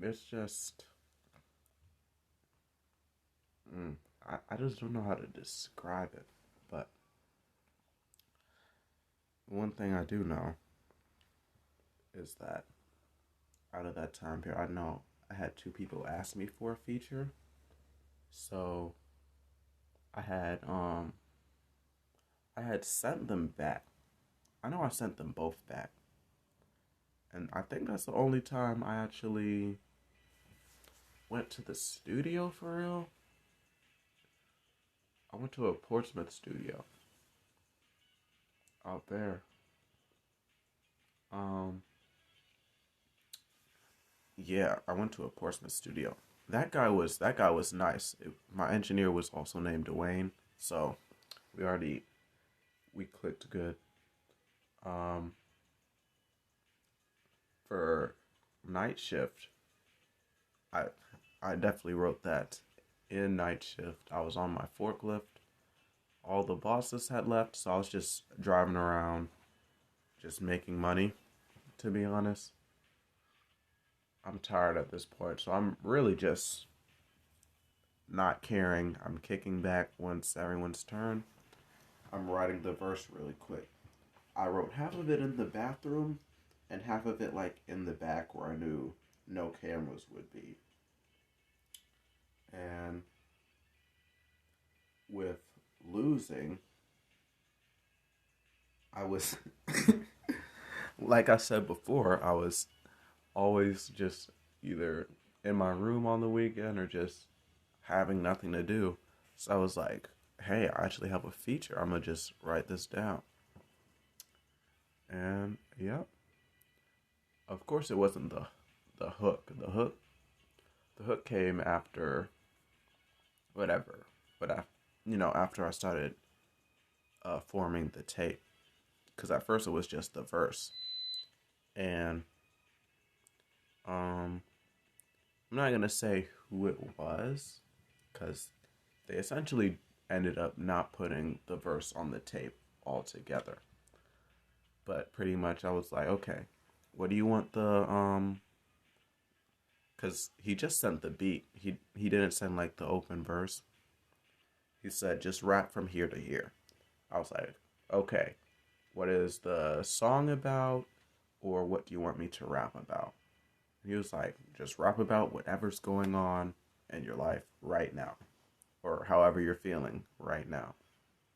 It's just, mm, I just don't know how to describe it. But one thing I do know is that out of that time period, I know I had two people ask me for a feature. So I had um I had sent them back. I know I sent them both back. And I think that's the only time I actually went to the studio for real. I went to a Portsmouth studio out there. Um yeah, I went to a Portsmouth studio. That guy was nice. My engineer was also named Dwayne, so we already we clicked good. Um for night shift, I I definitely wrote that in night shift. I was on my forklift. All the bosses had left, so I was just driving around, just making money, to be honest. I'm tired at this point, so I'm really just not caring. I'm kicking back once everyone's turn. I'm writing the verse really quick. I wrote half of it in the bathroom and half of it like in the back where I knew no cameras would be. And with losing, I was like I said before, I was always just either in my room on the weekend or just having nothing to do. So I was like, hey, I actually have a feature. I'm gonna just write this down. And yep, of course it wasn't the hook. The hook came after whatever. But after I started forming the tape, because at first it was just the verse, and um, I'm not gonna say who it was, because they essentially ended up not putting the verse on the tape altogether. But pretty much I was like, okay, what do you want the cuz he just sent the beat. He didn't send like the open verse. He said just rap from here to here. I was like, okay, what is the song about or what do you want me to rap about? And he was like, just rap about whatever's going on in your life right now or however you're feeling right now.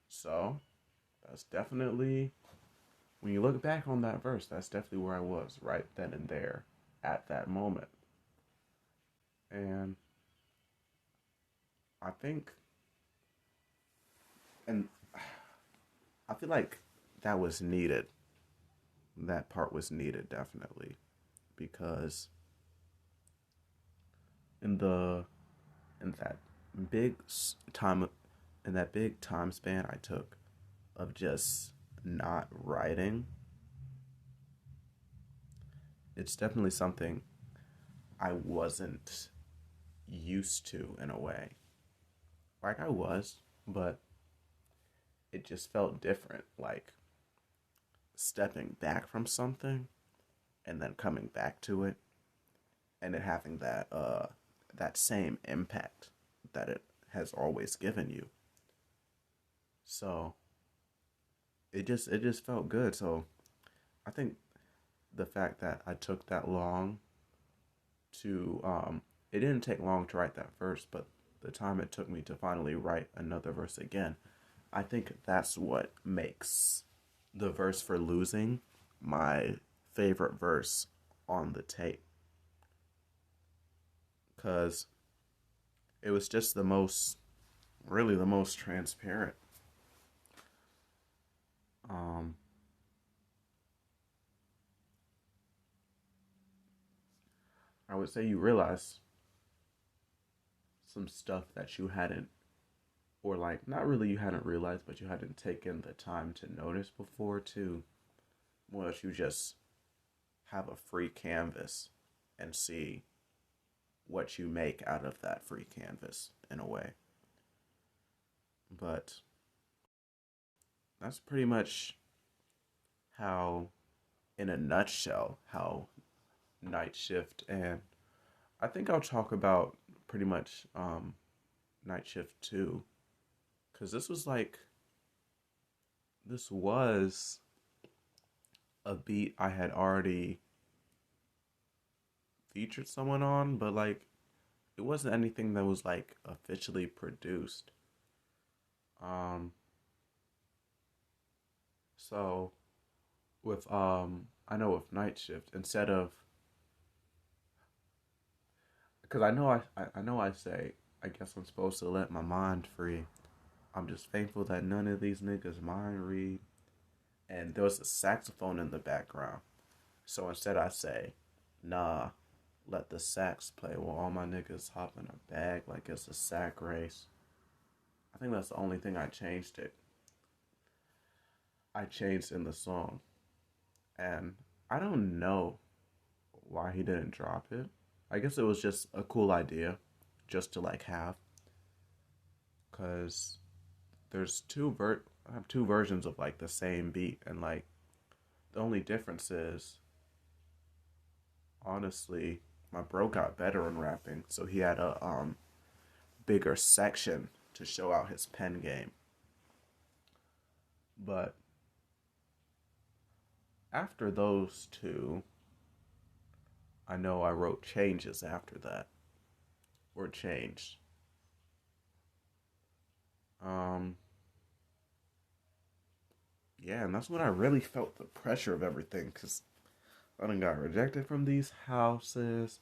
So, that's definitely when you look back on that verse, that's definitely where I was right then and there at that moment. And I think, and I feel like that was needed. That part was needed definitely because in the in that big time in that big time span I took of just not writing, it's definitely something I wasn't used to in a way. Like I was, but it just felt different. Like stepping back from something and then coming back to it and it having that same impact that it has always given you. So it just felt good. So I think the fact that I took that long to it didn't take long to write that verse, but the time it took me to finally write another verse again, I think that's what makes the verse for losing my favorite verse on the tape, because it was just really the most transparent. Um, I would say you realize some stuff that you hadn't, or like not really you hadn't realized, but you hadn't taken the time to notice before too. Was you just have a free canvas and see what you make out of that free canvas in a way. But that's pretty much how, in a nutshell, how night shift and I think I'll talk about pretty much Night Shift 2 cuz this was a beat I had already featured someone on, but like it wasn't anything that was like officially produced. Um so with I know with Night Shift, instead of, because I know I say I guess I'm supposed to let my mind free. I'm just thankful that none of these niggas mind read. And there was a saxophone in the background. So instead I say, nah, let the sax play while all my niggas hop in a bag like it's a sack race. I think that's the only thing I changed in the song. And I don't know why he didn't drop it. I guess it was just a cool idea just to like have, cuz there's I have two versions of like the same beat, and like the only difference is honestly my bro got better in rapping, so he had a bigger section to show out his pen game. But after those two, I know I wrote changes after that, or changed. Um, yeah, and that's when I really felt the pressure of everything, because I done got rejected from these houses,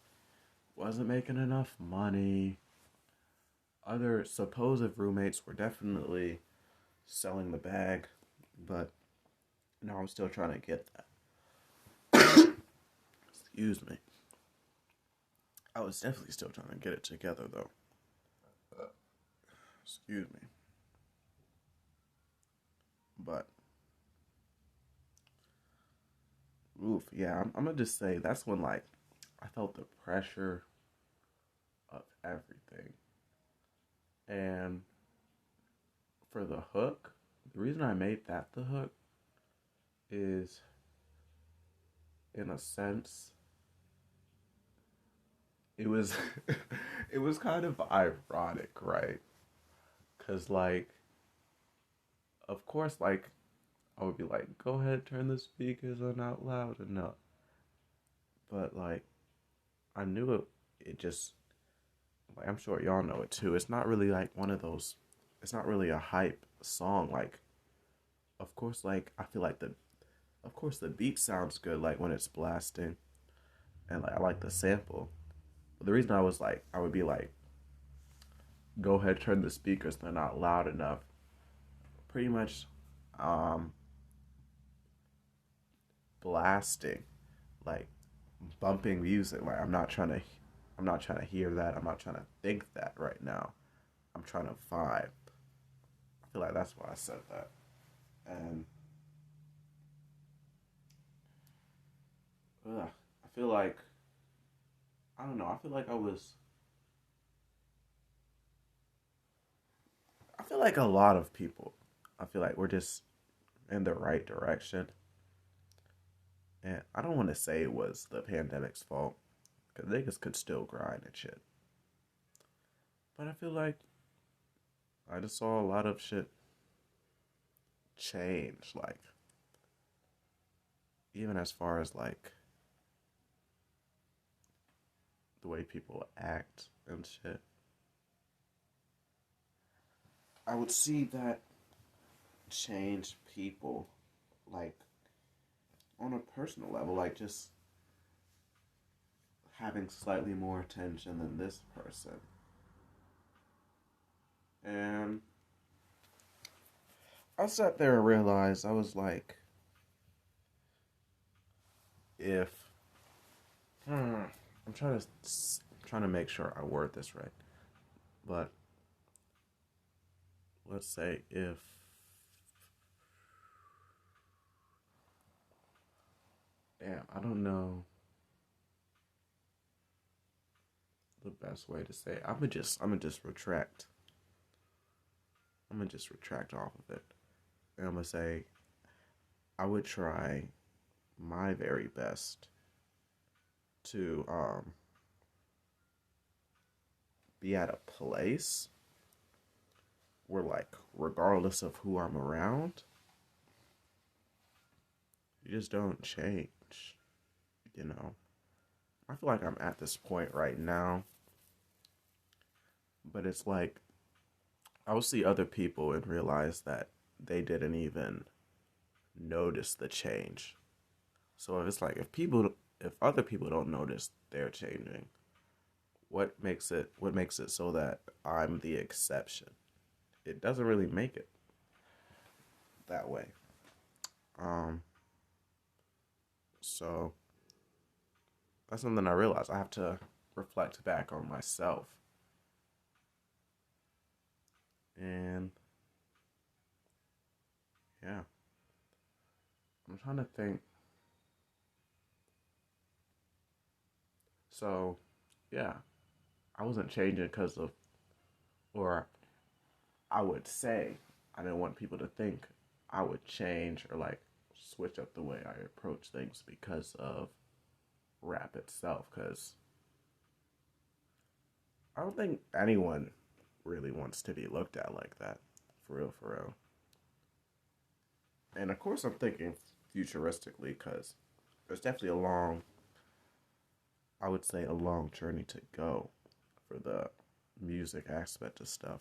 wasn't making enough money. Other supposed roommates were definitely selling the bag, but now I'm still trying to get that. Excuse me. I was definitely still trying to get it together, though. Excuse me. But, oof, yeah, I'm gonna just say that's when, like, I felt the pressure of everything. And for the hook, the reason I made that the hook is, in a sense, it was it was kind of ironic, right? Cause like, of course, like I would be like, go ahead, turn the speakers on out loud enough. But like, I knew it. It just, like, I'm sure y'all know it too. It's not really like one of those. It's not really a hype song. Like, of course, like I feel like of course, the beat sounds good. Like when it's blasting, and like I like the sample. But the reason I would be like, go ahead, turn the speakers. They're not loud enough. Pretty much, um, blasting, like bumping music. Like I'm not trying to hear that. I'm not trying to think that right now. I'm trying to vibe. I feel like that's why I said that. And I feel like, I don't know. I feel like I feel like a lot of people. I feel like we're just in the right direction. And I don't want to say it was the pandemic's fault, because niggas could still grind and shit. But I feel like I just saw a lot of shit change. Like, even as far as like the way people act and shit. I would see that change people, like, on a personal level, like just having slightly more attention than this person. And I sat there and realized, I was like, if I'm trying to make sure I word this right, but let's say if, damn, I don't know the best way to say it. I'm gonna just retract. I'm gonna just retract off of it. And I'm gonna say I would try my very best to be at a place where, like, regardless of who I'm around, you just don't change, you know? I feel like I'm at this point right now, but it's like, I will see other people and realize that they didn't even notice the change. So it's like, if other people don't notice they're changing, what makes it so that I'm the exception? It doesn't really make it that way. Um, so that's something I realized. I have to reflect back on myself. And yeah, I'm trying to think. So yeah, I wasn't changing because of, or I would say I didn't want people to think I would change or like switch up the way I approach things because of rap itself. Because I don't think anyone really wants to be looked at like that. For real, for real. And of course, I'm thinking futuristically because there's definitely I would say, a long journey to go for the music aspect of stuff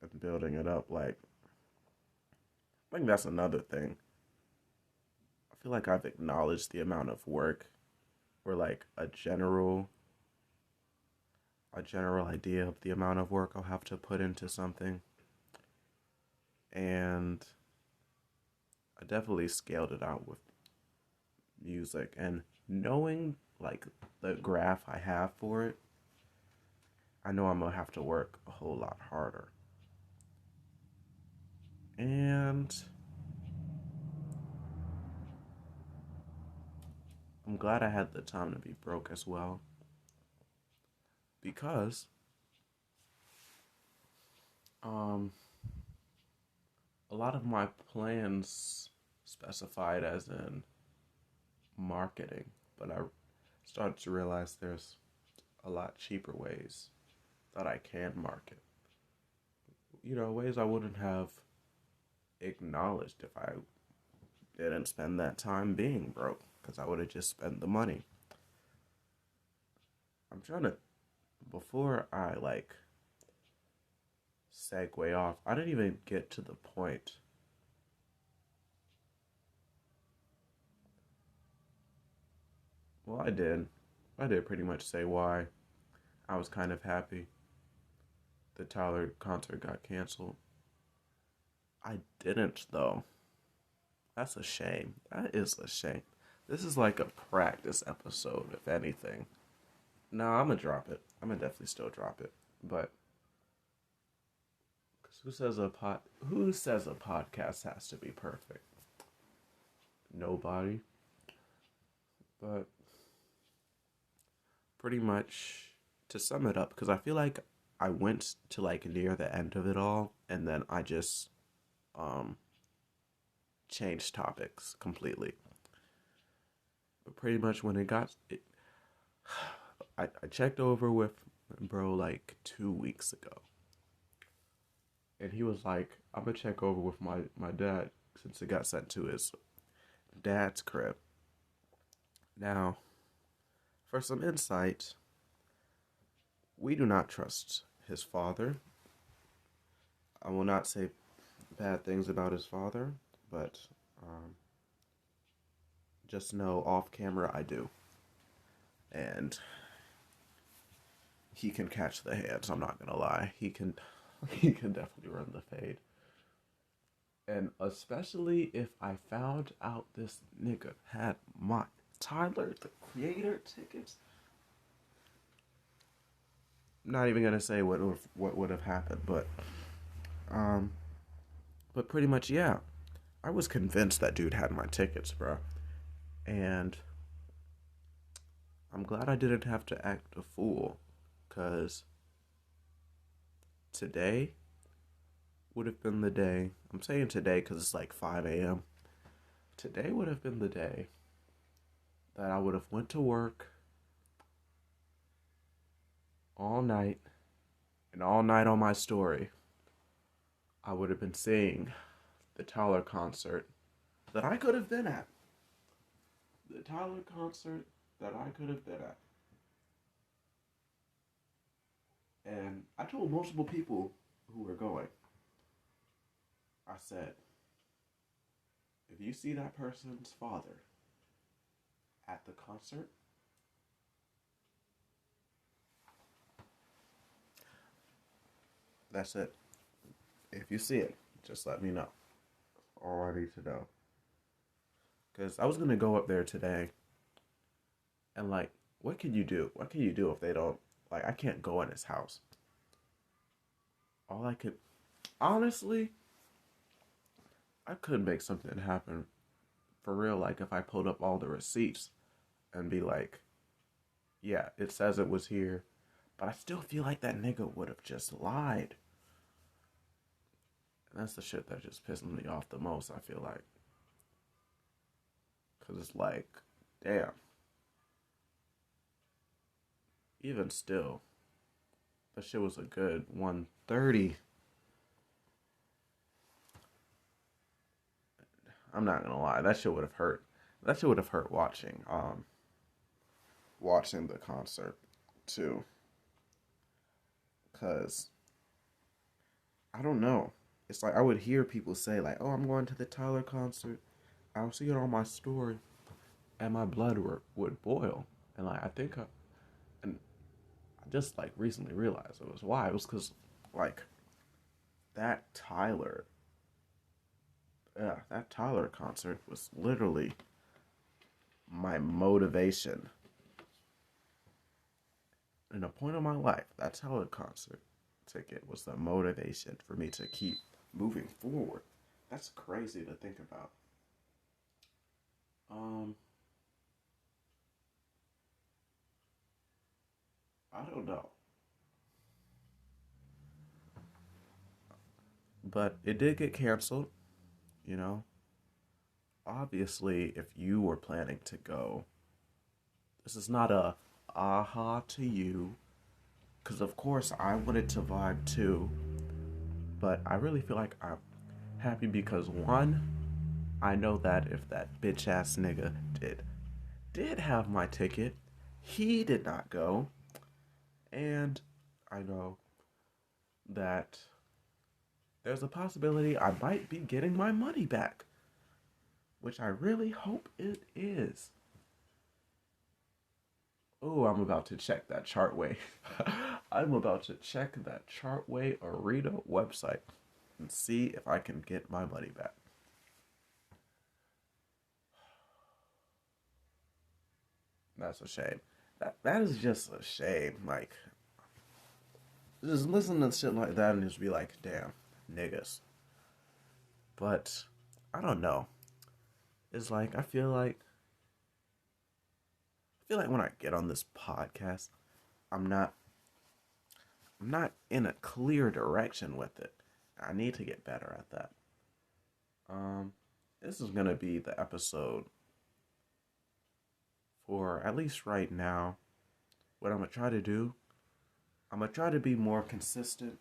and building it up. Like, I think that's another thing. I feel like I've acknowledged the amount of work or like a general idea of the amount of work I'll have to put into something. And I definitely scaled it out with music, and knowing like the graph I have for it, I know I'm gonna have to work a whole lot harder. And I'm glad I had the time to be broke as well, because um a lot of my plans specified as in marketing, but I started to realize there's a lot cheaper ways that I can market. Ways I wouldn't have acknowledged if I didn't spend that time being broke, because I would have just spent the money. I'm trying to, before I like segue off, I didn't even get to the point. Well, I did. I did pretty much say why I was kind of happy the Tyler concert got canceled. I didn't, though. That's a shame. That is a shame. This is like a practice episode, if anything. No, I'm gonna drop it. I'm gonna definitely still drop it. But who says a podcast has to be perfect? Nobody. But pretty much, to sum it up, because I feel like I went to like near the end of it all, and then I just um changed topics completely. But pretty much when I checked over with bro like 2 weeks ago, and he was like, "I'm gonna check over with my dad since it got sent to his dad's crib." Now, for some insight, we do not trust his father. I will not say bad things about his father, but just know off camera I do. And he can catch the hands, I'm not gonna lie. He can definitely run the fade. And especially if I found out this nigga had my Tyler, the Creator tickets. I'm not even gonna say what would have happened, um, but pretty much, yeah. I was convinced that dude had my tickets, bro, and I'm glad I didn't have to act a fool, cause today would have been the day. I'm saying today because it's like 5 a.m. Today would have been the day that I would have went to work, all night, and all night on my story, I would have been seeing the Tyler concert that I could have been at. The Tyler concert that I could have been at. And I told multiple people who were going, I said, if you see that person's father at the concert, that's it. If you see it, just let me know. All I need to know. Because I was going to go up there today and, like, what can you do? What can you do if they don't, like, I can't go in his house. All I could, honestly, I could make something happen for real. Like, if I pulled up all the receipts and be like, yeah, it says it was here, but I still feel like that nigga would have just lied. And that's the shit that just pisses me off the most, I feel like. Because it's like, damn. Even still, that shit was a good 130. I'm not gonna lie, that shit would have hurt. That shit would have hurt watching the concert too. Cause I don't know. It's like I would hear people say like, "Oh, I'm going to the Tyler concert. I'll see it on my story," and my blood would boil. And like and I just like recently realized it was why. It was because like that Tyler, that Tyler concert was literally my motivation. In a point of my life, that Tyler concert ticket was the motivation for me to keep moving forward. That's crazy to think about. I don't know. But it did get canceled, you know. Obviously, if you were planning to go, this is not a aha to you. Because, of course, I wanted to vibe too. But I really feel like I'm happy because, one, I know that if that bitch ass nigga did have my ticket, he did not go. And I know that there's a possibility I might be getting my money back, which I really hope it is. Oh, I'm about to check that Chartway. I'm about to check that Chartway Arena website and see if I can get my money back. That's a shame. That is just a shame. Like, just listen to shit like that and just be like, damn, niggas. But I don't know. It's like I feel like when I get on this podcast, I'm not in a clear direction with it. I need to get better at that. This is gonna be the episode for at least right now. What I'm gonna try to do, I'm gonna try to be more consistent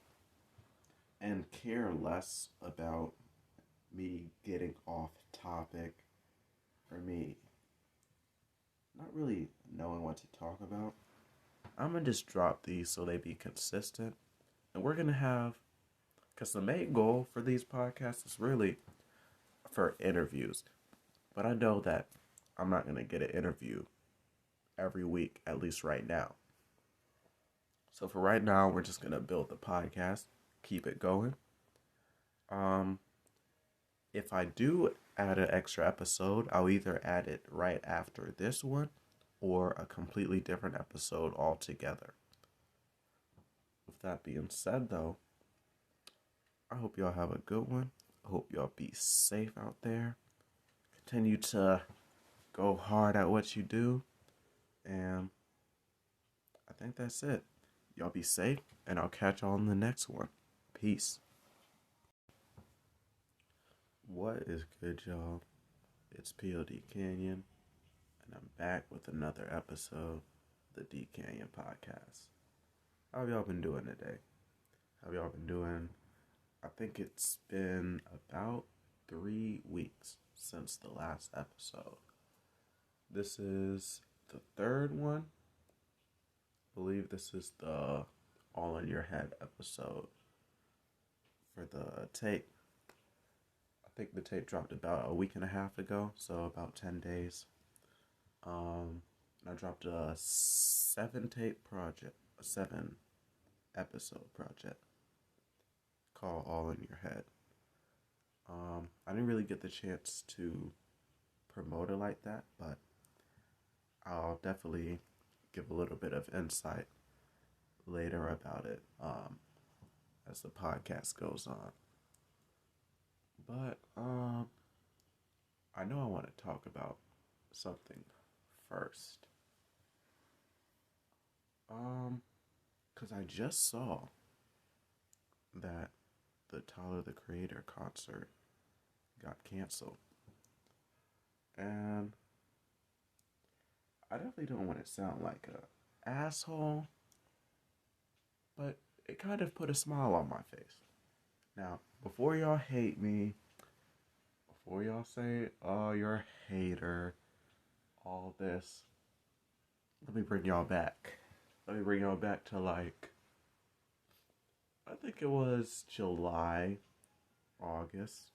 and care less about me getting off topic or me not really knowing what to talk about. I'm gonna just drop these so they be consistent. And we're gonna have, because the main goal for these podcasts is really for interviews. But I know that I'm not gonna get an interview every week, at least right now. So for right now, we're just gonna build the podcast, keep it going. If I do add an extra episode, I'll either add it right after this one or a completely different episode altogether. With that being said, though, I hope y'all have a good one. I hope y'all be safe out there. Continue to go hard at what you do. And I think that's it. Y'all be safe, and I'll catch y'all in the next one. Peace. What is good, y'all? It's D.cannion, and I'm back with another episode of the D.cannion podcast. How have y'all been doing today? How have y'all been doing? I think it's been about 3 weeks since the last episode. This is the third one. I believe this is the All in Your Head episode for the tape. I think the tape dropped about a week and a half ago, so about 10 days. I dropped a 7 episode project called All in Your Head. I didn't really get the chance to promote it like that, but I'll definitely give a little bit of insight later about it as the podcast goes on. But I know I want to talk about something first. Because I just saw that the Tyler the Creator concert got canceled. And I definitely don't want to sound like a asshole, but it kind of put a smile on my face. Now, before y'all hate me, before y'all say, oh, you're a hater, all this, let me bring y'all back. Let me bring y'all back to I think it was July, August.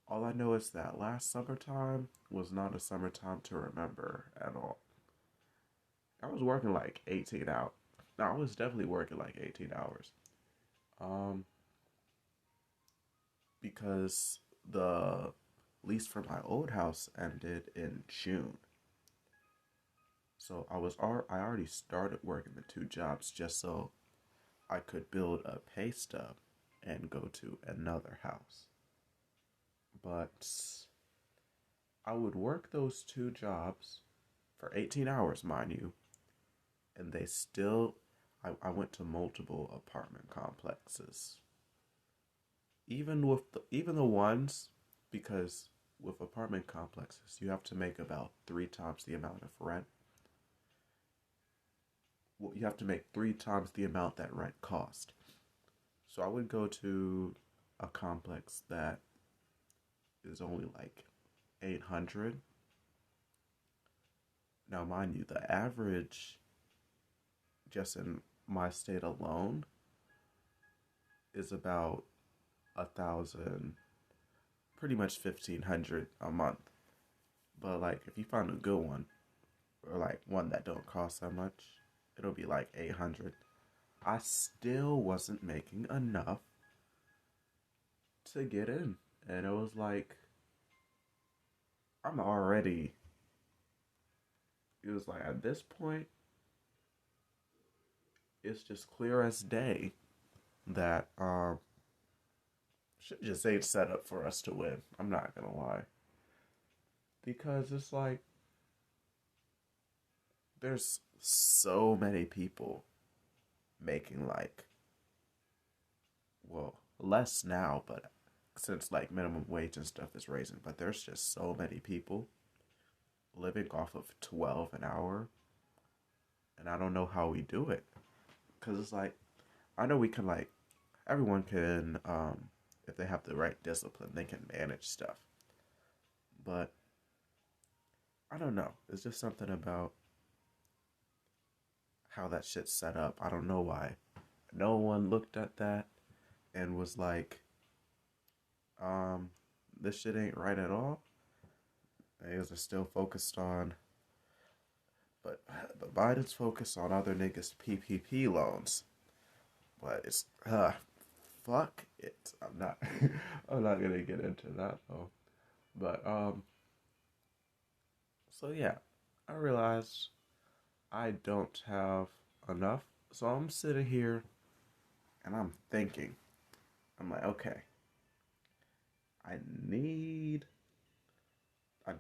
All I know is that last summertime was not a summertime to remember at all. I was working 18 hours. No, I was definitely working 18 hours. Because the lease for my old house ended in June. So I already started working the 2 jobs just so I could build a pay stub and go to another house. But I would work those 2 jobs for 18 hours, mind you, and I went to multiple apartment complexes. Even the ones, because with apartment complexes, you have to make about 3 times the amount of rent. Well, you have to make 3 times the amount that rent cost. So I would go to a complex that is only 800. Now, mind you, the average, just in my state alone, is about 1,000, pretty much 1,500 a month. But if you find a good one, or one that don't cost that much, it'll be 800. I still wasn't making enough to get in. And it was I'm already, it was at this point, it's just clear as day that shit just ain't set up for us to win. I'm not gonna lie. Because it's there's so many people making less now, but since minimum wage and stuff is raising, but there's just so many people living off of 12 an hour, and I don't know how we do it. Because it's I know we can everyone can, if they have the right discipline, they can manage stuff. But I don't know. It's just something about how that shit's set up. I don't know why. No one looked at that and was this shit ain't right at all. Niggas are still focused on, but Biden's focused on other niggas' PPP loans. But it's, fuck it. I'm not, I'm not gonna get into that though. But, so yeah, I realized I don't have enough. So I'm sitting here and I'm thinking, I'm okay, I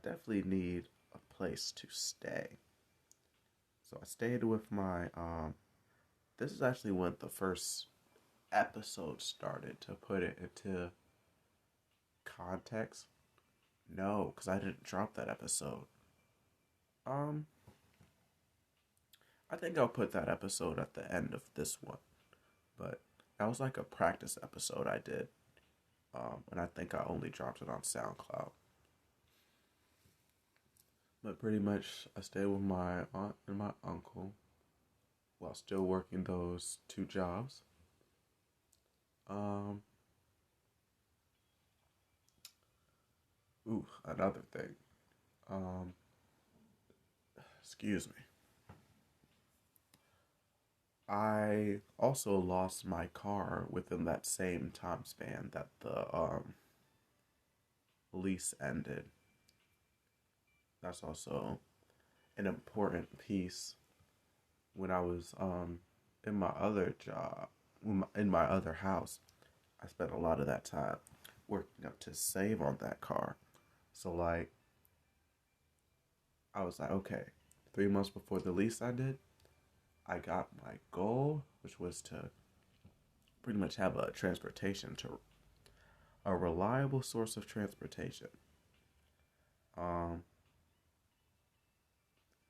definitely need a place to stay. So I stayed with my, this is actually when the first episode started, to put it into context. No, because I didn't drop that episode. I think I'll put that episode at the end of this one. But that was like a practice episode I did. And I think I only dropped it on SoundCloud. But pretty much, I stayed with my aunt and my uncle while still working those two jobs. Um, Another thing. Um, Excuse me. I also lost my car within that same time span that the lease ended. That's also an important piece. When I was in my other job, in my other house, I spent a lot of that time working up to save on that car. So like I was like, okay, 3 months before the lease ended, I got my goal, which was to pretty much have a transportation to a reliable source of transportation. Um,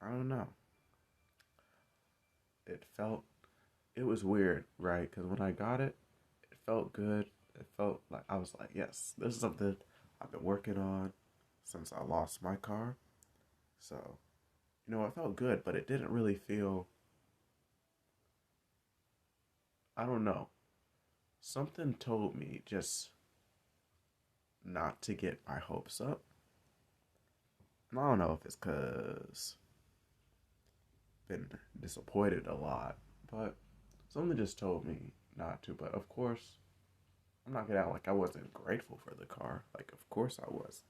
I don't know. It felt it was weird, right? Because when I got it, it felt good. It felt like I was like, yes, this is something I've been working on since I lost my car. So, it felt good, but it didn't really feel, I don't know. Something told me just not to get my hopes up. And I don't know if it's because been disappointed a lot, but something just told me not to. But of course, I'm not gonna act like I wasn't grateful for the car. Like, of course I was.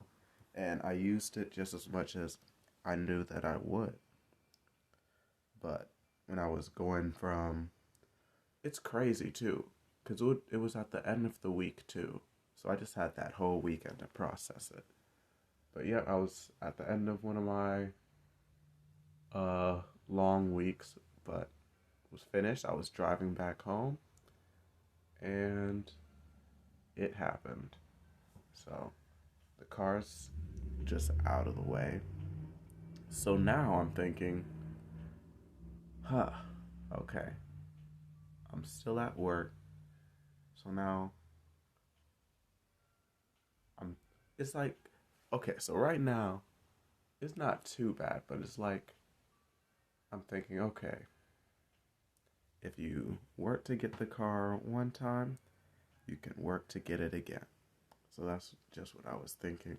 And I used it just as much as I knew that I would. But when I was going from, it's crazy too, because it was at the end of the week too. So I just had that whole weekend to process it. But yeah, I was at the end of one of my long weeks, but was finished. I was driving back home, and it happened. So the car's just out of the way. So now I'm thinking, huh, okay, I'm still at work. So now I'm, it's like, okay, so right now, it's not too bad, but it's like, I'm thinking, okay, if you work to get the car one time, you can work to get it again. So that's just what I was thinking.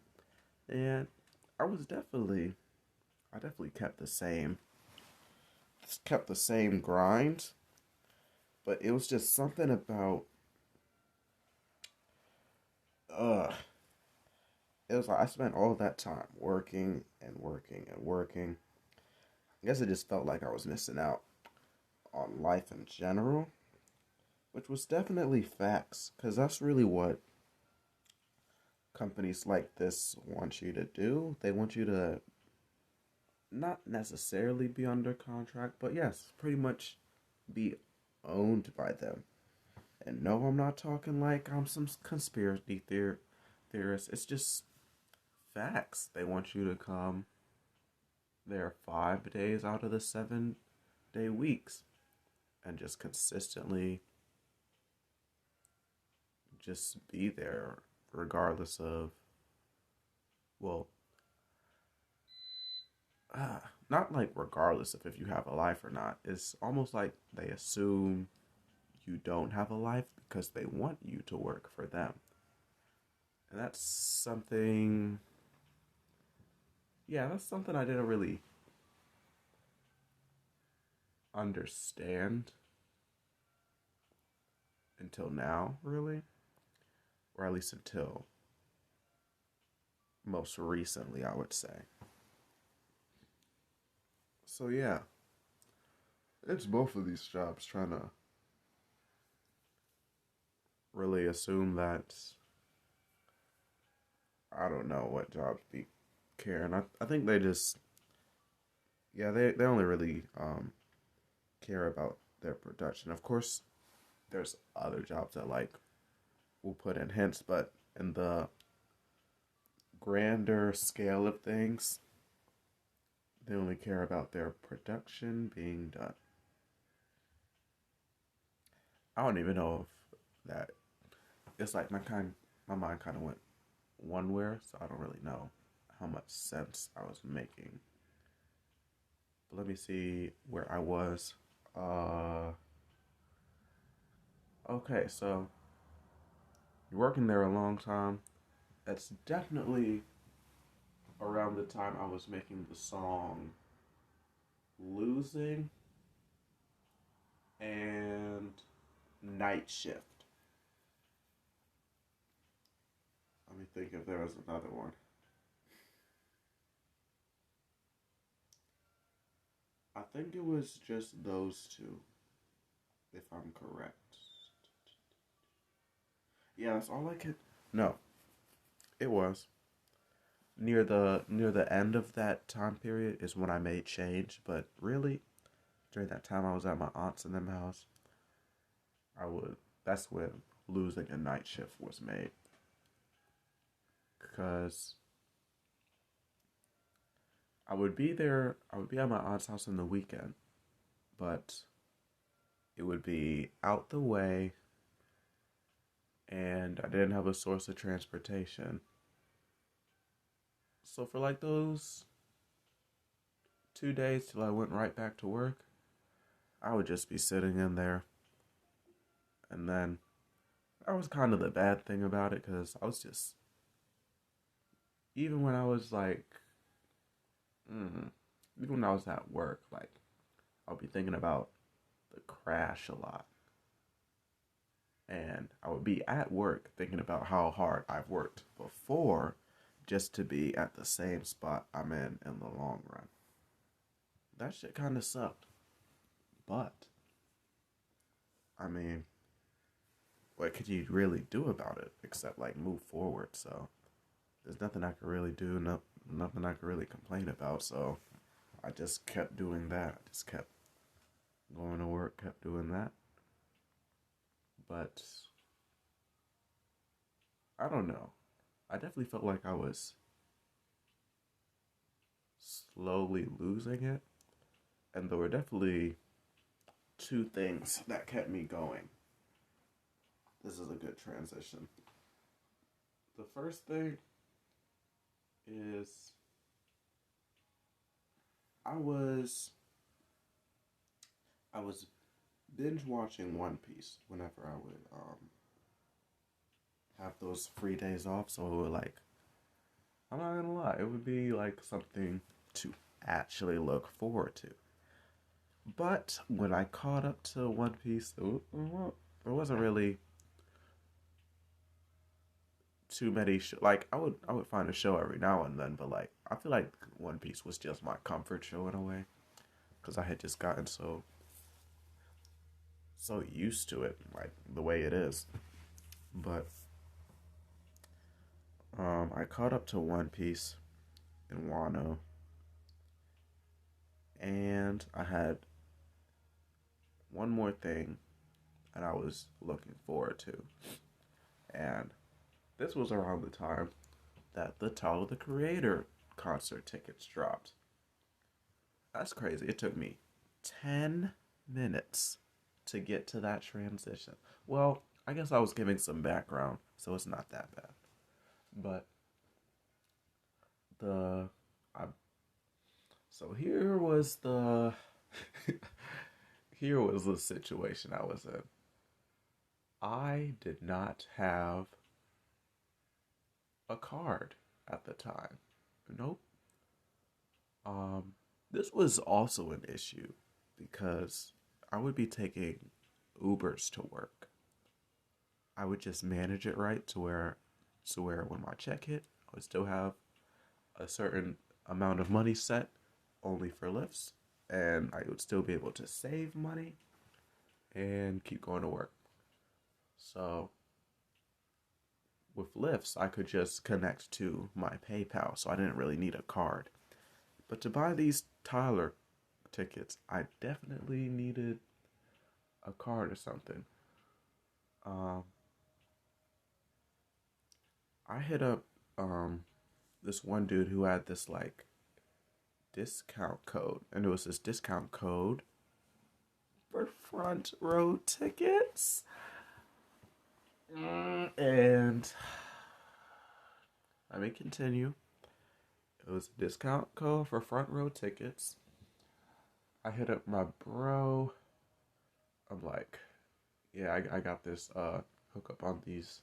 And I was definitely, I definitely kept the same grind, but it was just something about, uh, it was like I spent all that time working and working and working. I guess it just felt like I was missing out on life in general, which was definitely facts, because that's really what companies like this want you to do. They want you to not necessarily be under contract, but yes, pretty much be owned by them. And no, I'm not talking like I'm some theorist. It's just facts. They want you to come there 5 days out of the 7 day weeks and just consistently just be there regardless of, well, not like regardless of if you have a life or not. It's almost like they assume you don't have a life because they want you to work for them. And that's something, yeah, that's something I didn't really understand until now, really. Or at least until most recently, I would say. So, yeah, it's both of these jobs trying to really assume that I don't know what jobs be caring. I think they just, yeah, they only really care about their production. Of course, there's other jobs that like will put in hints, but in the grander scale of things, They only care about their production being done. I don't even know if that it's like my mind kind of went one where, so I don't really know how much sense I was making. But let me see where I was. Uh, okay, so you're working there a long time. It's definitely around the time I was making the song Losing and Night Shift. Let me think if there was another one. I think it was just those two, if I'm correct. Yeah, that's all I could. No, it was near the end of that time period is when I made change. But really, during that time I was at my aunt's in them house, I would. That's when losing a night shift was made. Cause I would be there. I would be at my aunt's house in the weekend, but it would be out the way, and I didn't have a source of transportation. So for like those 2 days till I went right back to work, I would just be sitting in there. And then that was kind of the bad thing about it because I was just, even when I was like, mm, even when I was at work, like, I'll be thinking about the crash a lot. And I would be at work thinking about how hard I've worked before just to be at the same spot I'm in the long run. That shit kind of sucked. But, I mean, what could you really do about it except like move forward? So there's nothing I could really do, nothing I could really complain about. So I just kept doing that. I just kept going to work, kept doing that. But I don't know. I definitely felt like I was slowly losing it. And there were definitely two things that kept me going. This is a good transition. The first thing is I was I was binge watching One Piece whenever I would have those free days off. So it would like I'm not gonna lie, it would be like something to actually look forward to. But when I caught up to One Piece, there wasn't really too many like I would find a show every now and then, but like I feel like One Piece was just my comfort show in a way because I had just gotten so used to it, like the way it is. But I caught up to One Piece in Wano, and I had one more thing that I was looking forward to, and this was around the time that the Tyler the Creator concert tickets dropped. That's crazy. It took me 10 minutes to get to that transition. Well, I guess I was giving some background, so it's not that bad. But the I, so here was the situation I was in. I did not have a card at the time. Nope. Um, this was also an issue because I would be taking Ubers to work. I would just manage it right to where when my check hit, I would still have a certain amount of money set only for lifts, and I would still be able to save money and keep going to work. So with lifts, I could just connect to my PayPal, so I didn't really need a card. But to buy these Tyler tickets, I definitely needed a card or something. Um, I hit up this one dude who had this like discount code, and it was this discount code for front row tickets. And let me continue. It was a discount code for front row tickets. I hit up my bro. I'm like, yeah, I got this hook up on these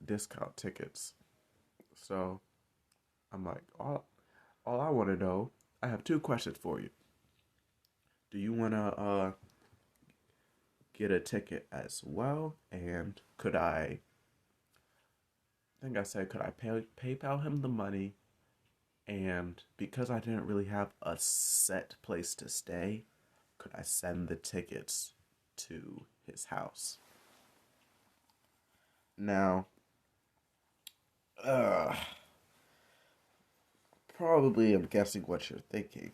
discount tickets. So I'm like, all I want to know, I have two questions for you. Do you want to get a ticket as well? And I think I said, could I PayPal him the money? And because I didn't really have a set place to stay, could I send the tickets to his house? Now, uh, probably I'm guessing what you're thinking.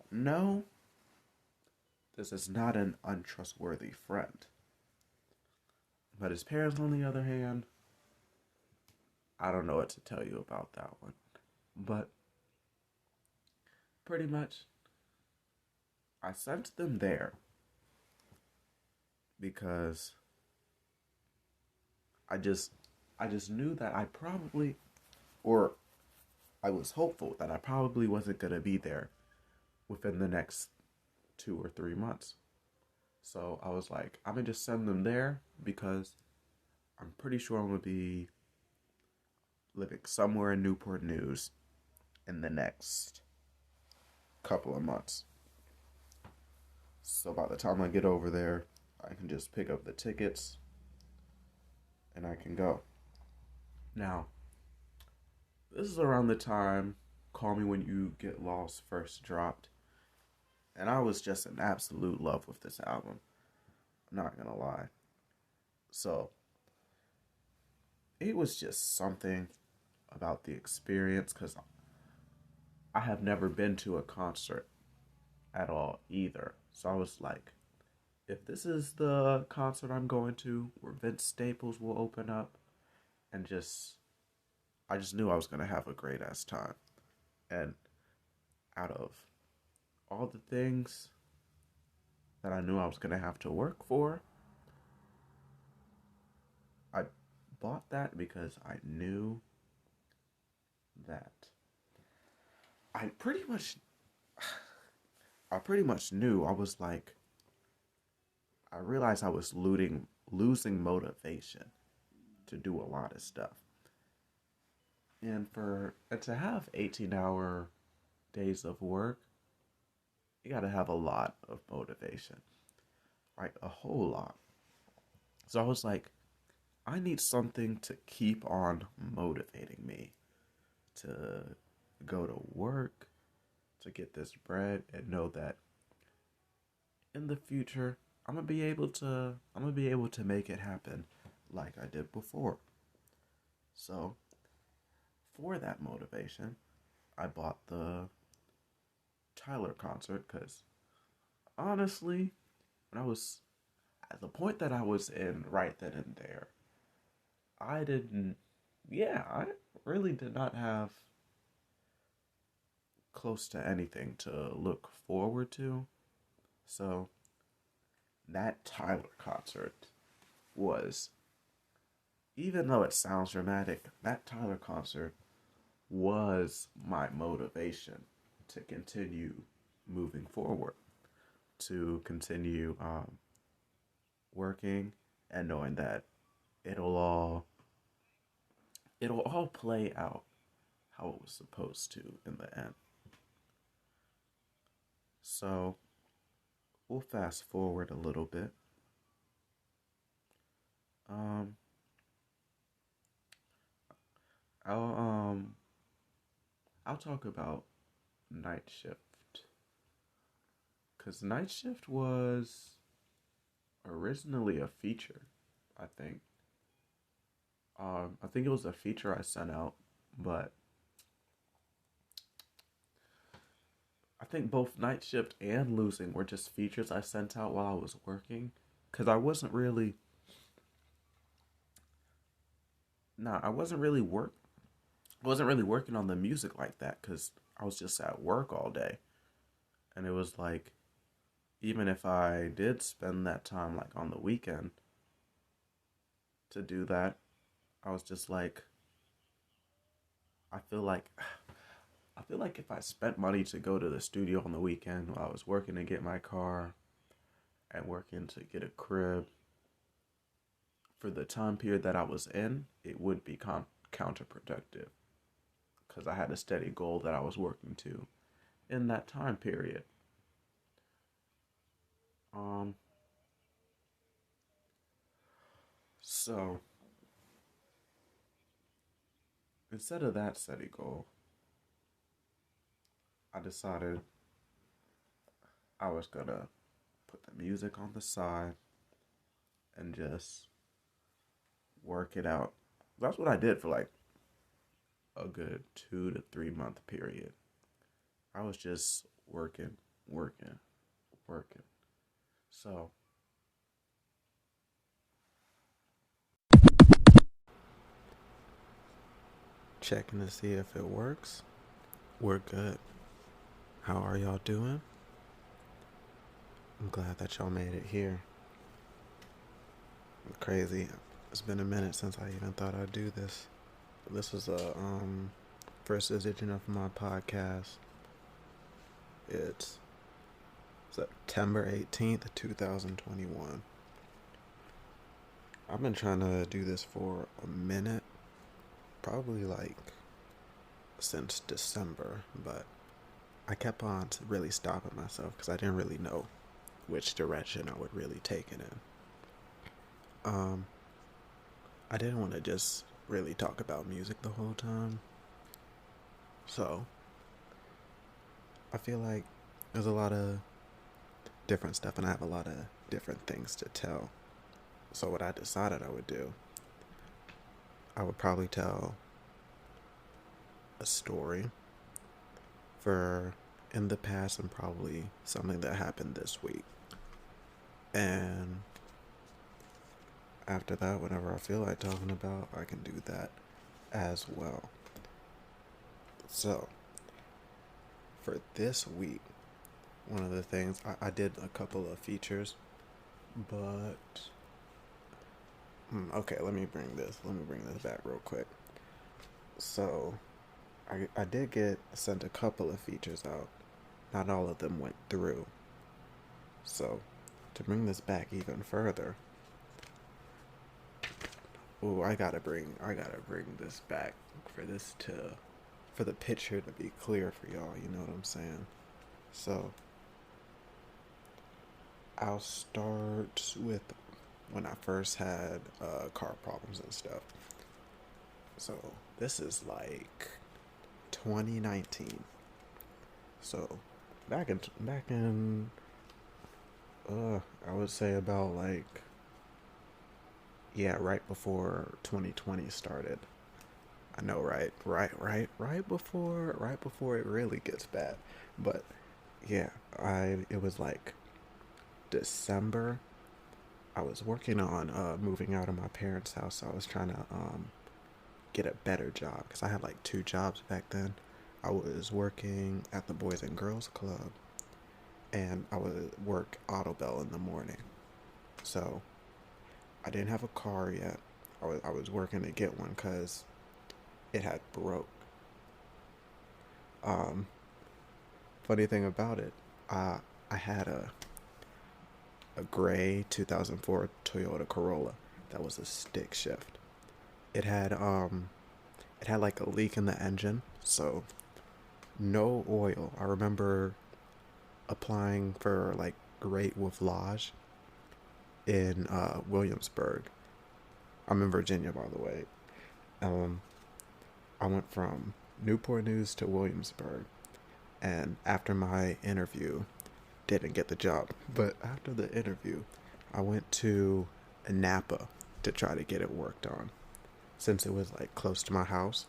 No, this is not an untrustworthy friend. But his parents, on the other hand, I don't know what to tell you about that one. But pretty much, I sent them there because I just knew that I probably, or I was hopeful that I probably wasn't gonna be there within the next 2 or 3 months. So I was like, I'm gonna just send them there because I'm pretty sure I'm gonna be living somewhere in Newport News in the next couple of months. So by the time I get over there, I can just pick up the tickets and I can go. Now, this is around the time Call Me When You Get Lost first dropped. And I was just in absolute love with this album. I'm not gonna lie. So, it was just something about the experience because I have never been to a concert at all either. So I was like, if this is the concert I'm going to where Vince Staples will open up, and I just knew I was going to have a great ass time. And out of all the things that I knew I was going to have to work for, I bought that because I knew that I pretty much knew. I was like, I realized I was losing motivation to do a lot of stuff. And to have 18-hour days of work, you got to have a lot of motivation. Like a whole lot. So I was like, I need something to keep on motivating me to go to work, to get this bread, and know that in the future I'm gonna be able to make it happen like I did before. So for that motivation, I bought the Tyler concert because honestly, when I was at the point that I was in right then and there, I really did not have close to anything to look forward to. So that Tyler concert was, even though it sounds dramatic, that Tyler concert was my motivation to continue moving forward, to continue working and knowing that it'll all play out how it was supposed to in the end. So we'll fast forward a little bit. Um, I'll I'll talk about Night Shift, because Night Shift was originally a feature. I think. I think it was a feature I sent out, but I think both Night Shift and Losing were just features I sent out while I was working, because I wasn't really, nah, I wasn't really I wasn't really working on the music like that because I was just at work all day. And it was like, even if I did spend that time like on the weekend to do that, I was just like, I feel like I feel like if I spent money to go to the studio on the weekend while I was working to get my car and working to get a crib for the time period that I was in, it would be counterproductive because I had a steady goal that I was working to in that time period. Um, so instead of that steady goal, I decided I was gonna put the music on the side and just work it out. That's what I did for like a good 2 to 3 month period. I was just working, working, working. So, checking to see if it works. We're good. How are y'all doing? I'm glad that y'all made it here. Crazy. It's been a minute since I even thought I'd do this. This is a first edition of my podcast. It's September 18th, 2021. I've been trying to do this for a minute, probably like since December, but I kept on really stopping myself because I didn't really know which direction I would really take it in. I didn't want to just really talk about music the whole time, so I feel like there's a lot of different stuff and I have a lot of different things to tell. So what I decided I would do, I would probably tell a story for in the past and probably something that happened this week. And after that, whenever I feel like talking about, I can do that as well. So, for this week, one of the things, I did a couple of features, but okay, let me bring this back real quick. So, I did get sent a couple of features out. Not all of them went through. So, to bring this back even further, I gotta bring this back for the picture to be clear for y'all. You know what I'm saying? So, I'll start with when I first had car problems and stuff. So this is like 2019. So back in I would say about like, yeah, right before 2020 started. I know, right before it really gets bad. But yeah, it was like December. I was working on moving out of my parents' house. So I was trying to get a better job because I had like 2 jobs back then. I was working at the Boys and Girls Club, and I would work Auto Bell in the morning. So I didn't have a car yet. I was working to get one because it had broke. Um, Funny thing about it, I had a gray 2004 Toyota Corolla that was a stick shift. It had like a leak in the engine, so no oil. I remember applying for like rate with Lodge in Williamsburg. I'm in Virginia, by the way. I went from Newport News to Williamsburg, and after my interview, didn't get the job. But after the interview, I went to Napa to try to get it worked on, since it was like close to my house.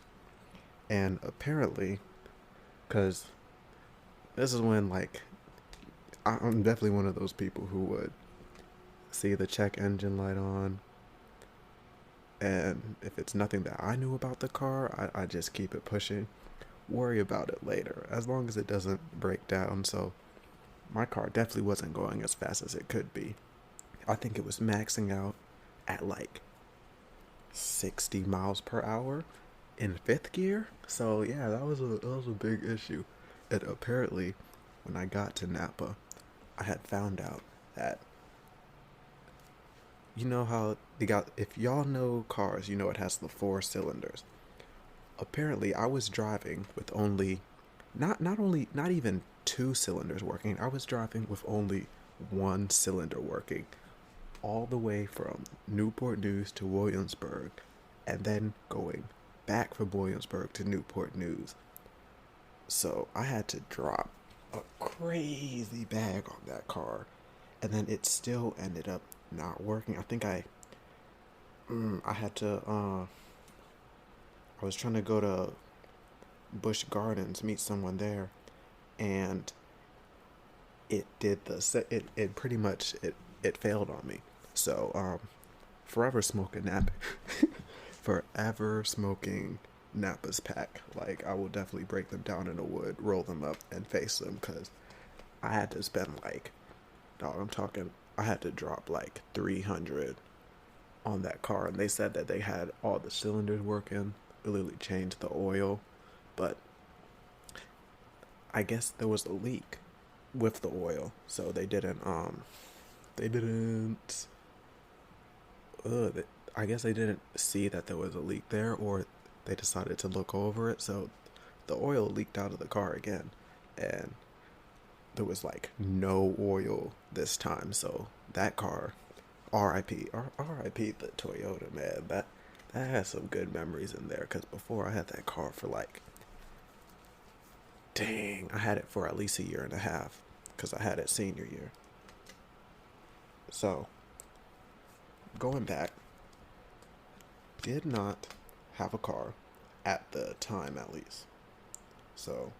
And apparently, because this is when like I'm definitely one of those people who would see the check engine light on And if it's nothing that I knew about the car, I just keep it pushing, worry about it later, as long as it doesn't break down. So my car definitely wasn't going as fast as it could be. I think it was maxing out at like 60 miles per hour in fifth gear. So yeah, that was a big issue. And apparently, when I got to Napa, I had found out that, you know how they got, if y'all know cars, you know it has the four cylinders. Apparently, I was driving with only, not even two cylinders working. I was driving with only one cylinder working, all the way from Newport News to Williamsburg, and then going back from Williamsburg to Newport News. So I had to drop a crazy bag on that car, and then it still ended up not working. I think I had to I was trying to go to Busch Gardens, meet someone there, and it did it pretty much it failed on me. So forever smoking Napa, forever smoking Napa's pack. Like, I will definitely break them down in the wood, roll them up, and face them, because I had to spend like, dog, I'm talking, I had to drop like 300 on that car, and they said that they had all the cylinders working, literally changed the oil, but I guess there was a leak with the oil, so they didn't I guess they didn't see that there was a leak there, or they decided to look over it. So the oil leaked out of the car again, and there was like no oil this time. So that car, RIP the Toyota, man. That has some good memories in there, because before, I had that car for like, dang, I had it for at least a year and a half, because I had it senior year. So going back, did not have a car at the time, at least. So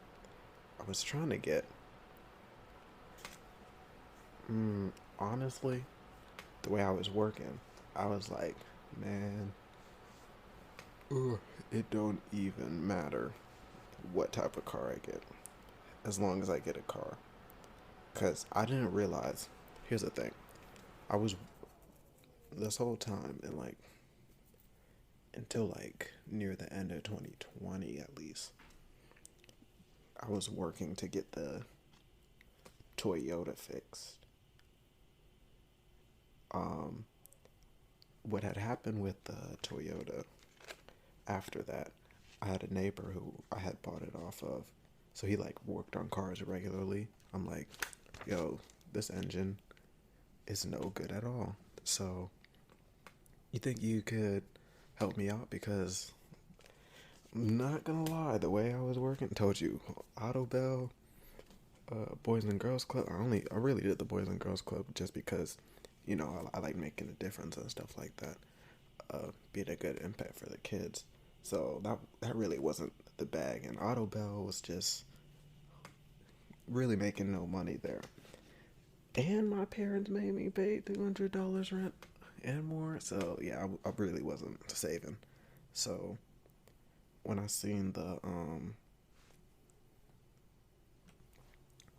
I was trying to get, honestly, the way I was working, I was like, man, ugh, it don't even matter what type of car I get, as long as I get a car. Because I didn't realize, here's the thing, I was, this whole time, and like, until like near the end of 2020 at least, I was working to get the Toyota fixed. Um, what had happened with the Toyota after that, I had a neighbor who I had bought it off of. So he like worked on cars regularly. I'm like, yo, this engine is no good at all. So you think you could help me out? Because I'm not gonna lie, the way I was working, told you, Auto Bell, Boys and Girls Club. I really did the Boys and Girls Club just because, I like making a difference and stuff like that. Being a good impact for the kids. So that really wasn't the bag, and Auto Bell was just really making no money there. And my parents made me pay $200 rent and more. So yeah, I really wasn't saving. So when I seen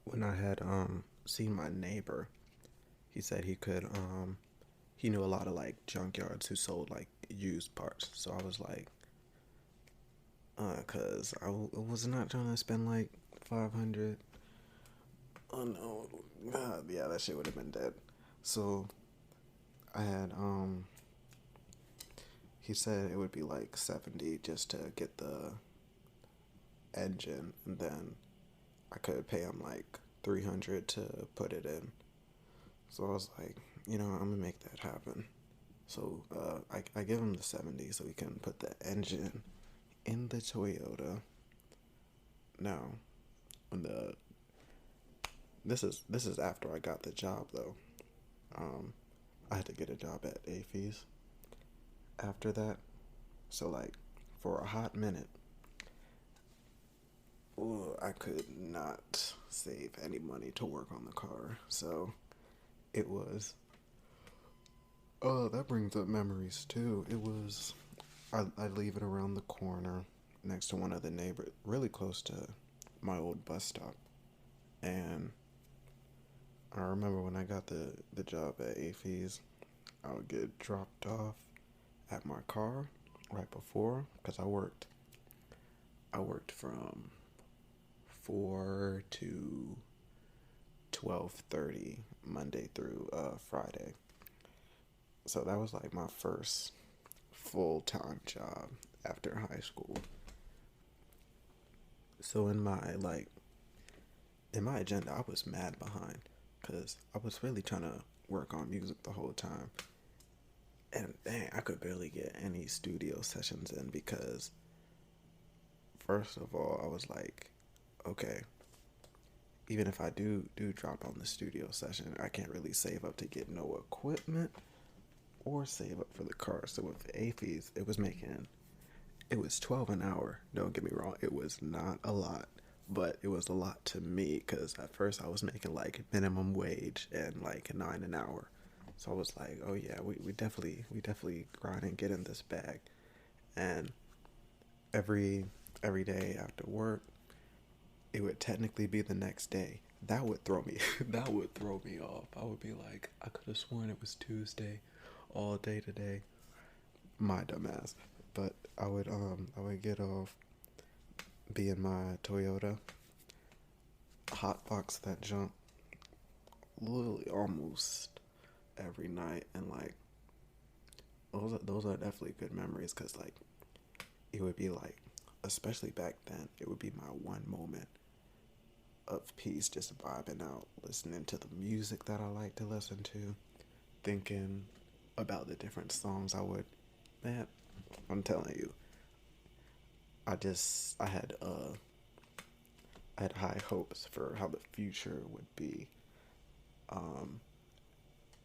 when I had seen my neighbor, he said he knew a lot of like junkyards who sold like used parts. So I was like, cause was not trying to spend like 500. Oh no, God, yeah, that shit would have been dead. So I had he said it would be like 70 just to get the engine, and then I could pay him like 300 to put it in. So I was like, I'm gonna make that happen. So I give him the 70 so he can put the engine in the Toyota. Now, when this is after I got the job though. I had to get a job at AFES after that. So like, for a hot minute, I could not save any money to work on the car. So it was Oh, that brings up memories too. I leave it around the corner next to one of the neighbors, really close to my old bus stop. And I remember when I got the job at AFES, I would get dropped off at my car right before, because I worked from 4 to 12:30 Monday through Friday. So that was like my first full-time job after high school. So in my agenda, I was mad behind because I was really trying to work on music the whole time. And dang, I could barely get any studio sessions in because first of all, I was like, okay, even if I do drop on the studio session, I can't really save up to get no equipment or save up for the car. So with AFES, it was 12 an hour. Don't get me wrong, it was not a lot, but it was a lot to me because at first I was making like minimum wage and like 9 an hour. So I was like, oh yeah, we definitely grind and get in this bag. And every every day after work, it would technically be the next day. That would throw me that would throw me off. I would be like, I could have sworn it was Tuesday all day today. My dumbass. But I would get off, be in my Toyota, hotbox that junk literally almost every night, and like those are definitely good memories because like it would be like, especially back then, it would be my one moment of peace, just vibing out, listening to the music that I like to listen to, thinking about the different songs I would. Man, I'm telling you, I just I had high hopes for how the future would be, um,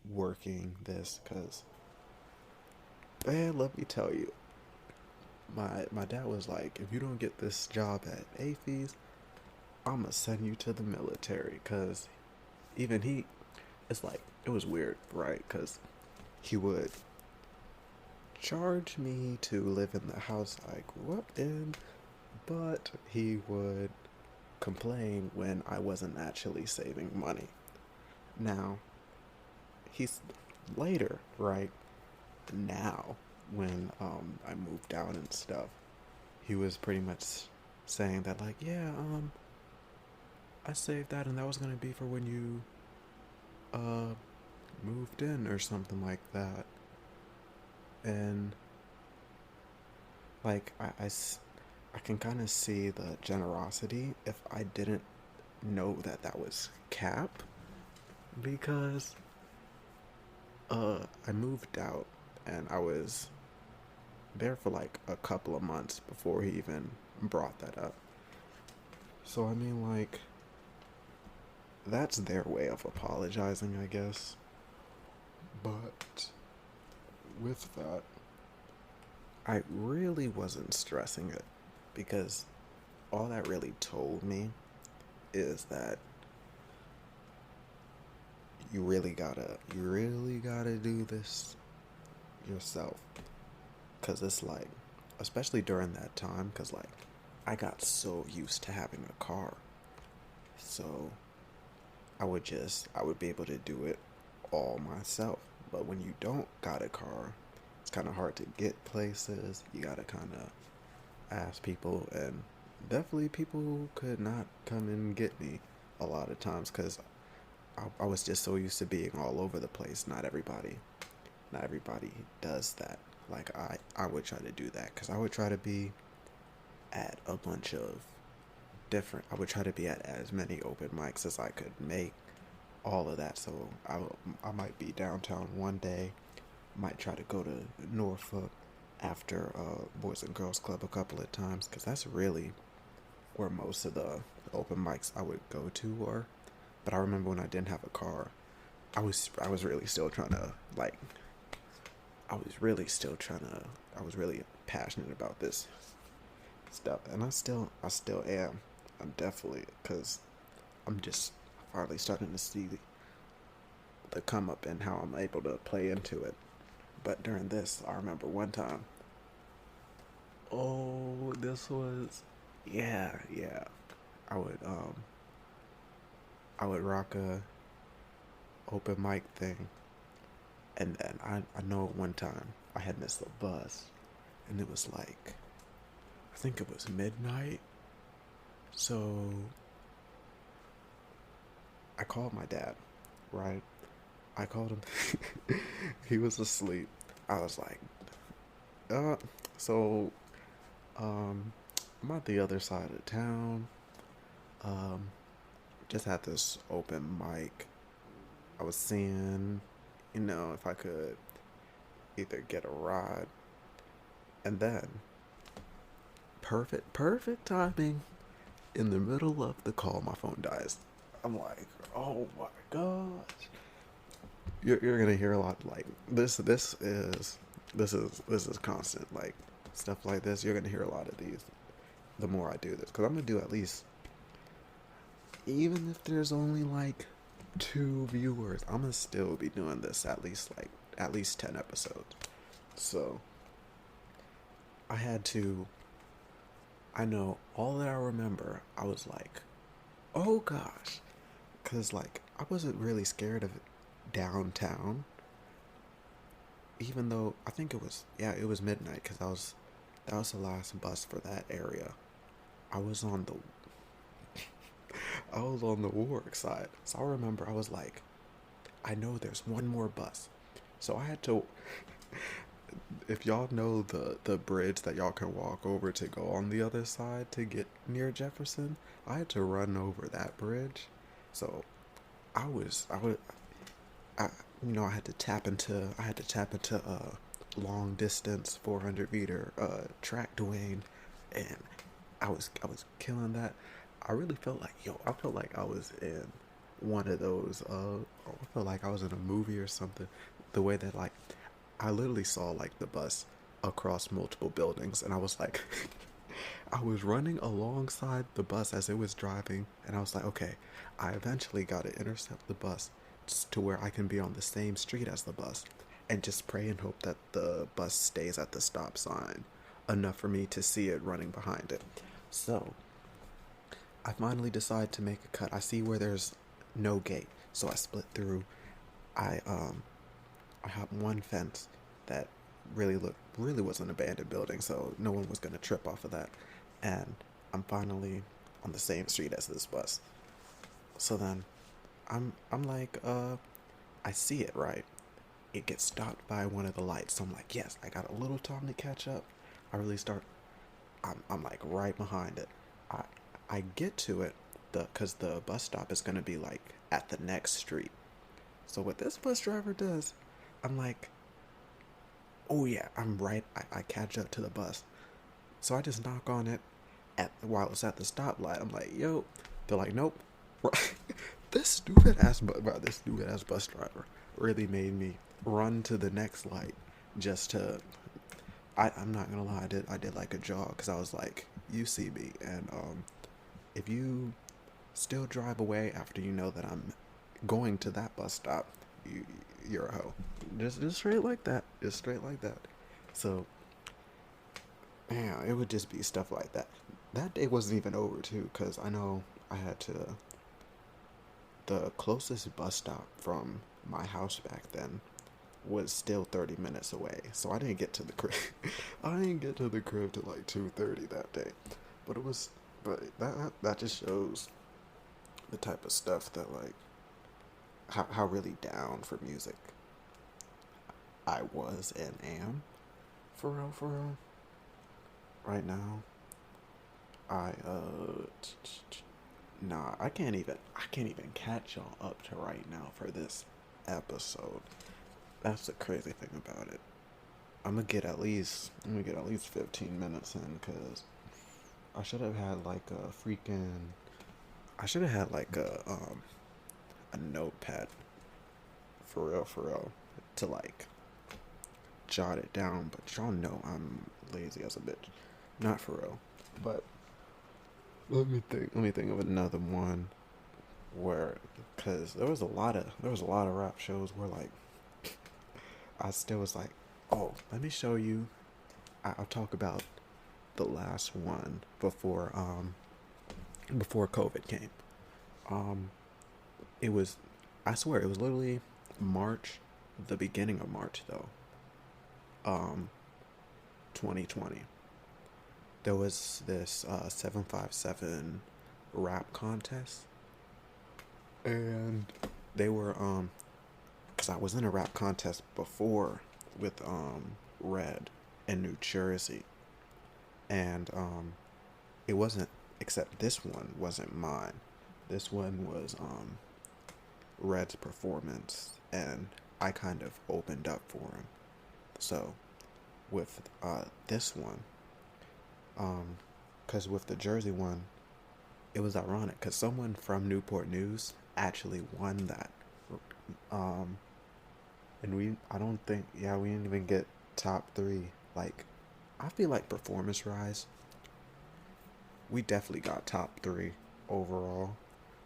working this because, man, let me tell you, my dad was like, if you don't get this job at AFES, I'm gonna send you to the military because even he, it's like, it was weird, right? Because he would charge me to live in the house I grew up in, but he would complain when I wasn't actually saving money. Now, he's later, right? Now, when I moved out and stuff, he was pretty much saying that like, yeah, I saved that and that was gonna be for when you uh moved in or something like that. And like I can kind of see the generosity if I didn't know that that was cap, because I moved out and I was there for like a couple of months before he even brought that up. So I mean, like, that's their way of apologizing, I guess. But with that, I really wasn't stressing it because all that really told me is that you really gotta do this yourself. Cause it's like, especially during that time, cause like I got so used to having a car, so I would be able to do it all myself. But when you don't got a car, it's kind of hard to get places. You gotta kind of ask people, and definitely people could not come and get me a lot of times because I was just so used to being all over the place. Not everybody does that. Like I would try to do that because I would try to be at a bunch of I would try to be at as many open mics as I could make, all of that. So I might be downtown one day, might try to go to Norfolk after Boys and Girls Club a couple of times because that's really where most of the open mics I would go to were. But I remember when I didn't have a car, I was really still trying to like I was really passionate about this stuff, and I still am. I'm definitely, because I'm just finally starting to see the come up and how I'm able to play into it. But during this, I remember one time. Oh, this was, yeah. I would um I would rock a open mic thing, and then I know one time I had missed the bus, and it was like, I think it was midnight. So I called my dad, right? I called him. He was asleep. I was like, uh, so um, I'm at the other side of town. Um, just had this open mic. I was seeing, if I could either get a ride, and then perfect timing. In the middle of the call, my phone dies. I'm like, oh my gosh. You're gonna hear a lot like this. This is constant. Like stuff like this. You're gonna hear a lot of these. The more I do this, because I'm gonna do at least, even if there's only like 2 viewers, I'm gonna still be doing this at least 10 episodes. So I had to. I know all that I remember. I was like, oh gosh, because like I wasn't really scared of downtown, even though I think it was midnight, because that was the last bus for that area. I was on the I was on the Warwick side, so I remember I was like, I know there's one more bus, so I had to. If y'all know the bridge that y'all can walk over to go on the other side to get near Jefferson, I had to run over that bridge. So I would I I had to tap into long distance 400 meter track Dwayne, and I was killing that. I really felt like, I felt like I was in one of those I felt like I was in a movie or something. The way that, like, I literally saw like the bus across multiple buildings, and I was like, I was running alongside the bus as it was driving, and I was like, okay, I eventually got to intercept the bus to where I can be on the same street as the bus, and just pray and hope that the bus stays at the stop sign enough for me to see it running behind it. So I finally decide to make a cut. I see where there's no gate, so I split through. I um I have one fence that really was an abandoned building, so no one was gonna trip off of that. And I'm finally on the same street as this bus. So then I'm like, I see it, right. It gets stopped by one of the lights. So I'm like, yes, I got a little time to catch up. I really start. I'm like right behind it. I I get to it, because the bus stop is gonna be like at the next street. So what this bus driver does, I'm like, oh yeah, I'm right. I catch up to the bus. So I just knock on it while it's at the stoplight. I'm like, yo. They're like, nope. This stupid ass bus driver really made me run to the next light just to. I'm not gonna lie. I did like a jog, because I was like, you see me, and if you still drive away after you know that I'm going to that bus stop, you're a hoe. Just straight like that. Just straight like that. So, yeah, it would just be stuff like that. That day wasn't even over too, because I know I had to. The closest bus stop from my house back then was still 30 minutes away, so I didn't get to the crib. I didn't get to the crib till like 2:30 that day. But it was, but that just shows the type of stuff that, like, how really down for music I was and am, for real, for real. Right now, I nah, I can't even catch y'all up to right now for this episode. That's the crazy thing about it. I'm gonna get at least 15 minutes in, cuz I should have had like a freaking I should have had like a notepad, for real, to like jot it down, but y'all know I'm lazy as a bitch. Not for real. But let me think of another one where, cuz there was a lot of rap shows where, like, I still was like, Oh, let me show you. I'll talk about the last one before COVID came. Um, it was, I swear, it was literally March, the beginning of March though. Um, 2020. There was this 757 rap contest, and they were because I was in a rap contest before with Red in New Jersey, and it wasn't, except this one wasn't mine. This one was Red's performance, and I kind of opened up for him. So with this one, because with the Jersey one, it was ironic because someone from Newport News actually won that. Um, and I don't think, yeah, we didn't even get top three. Like, I feel like performance rise, we definitely got top three overall,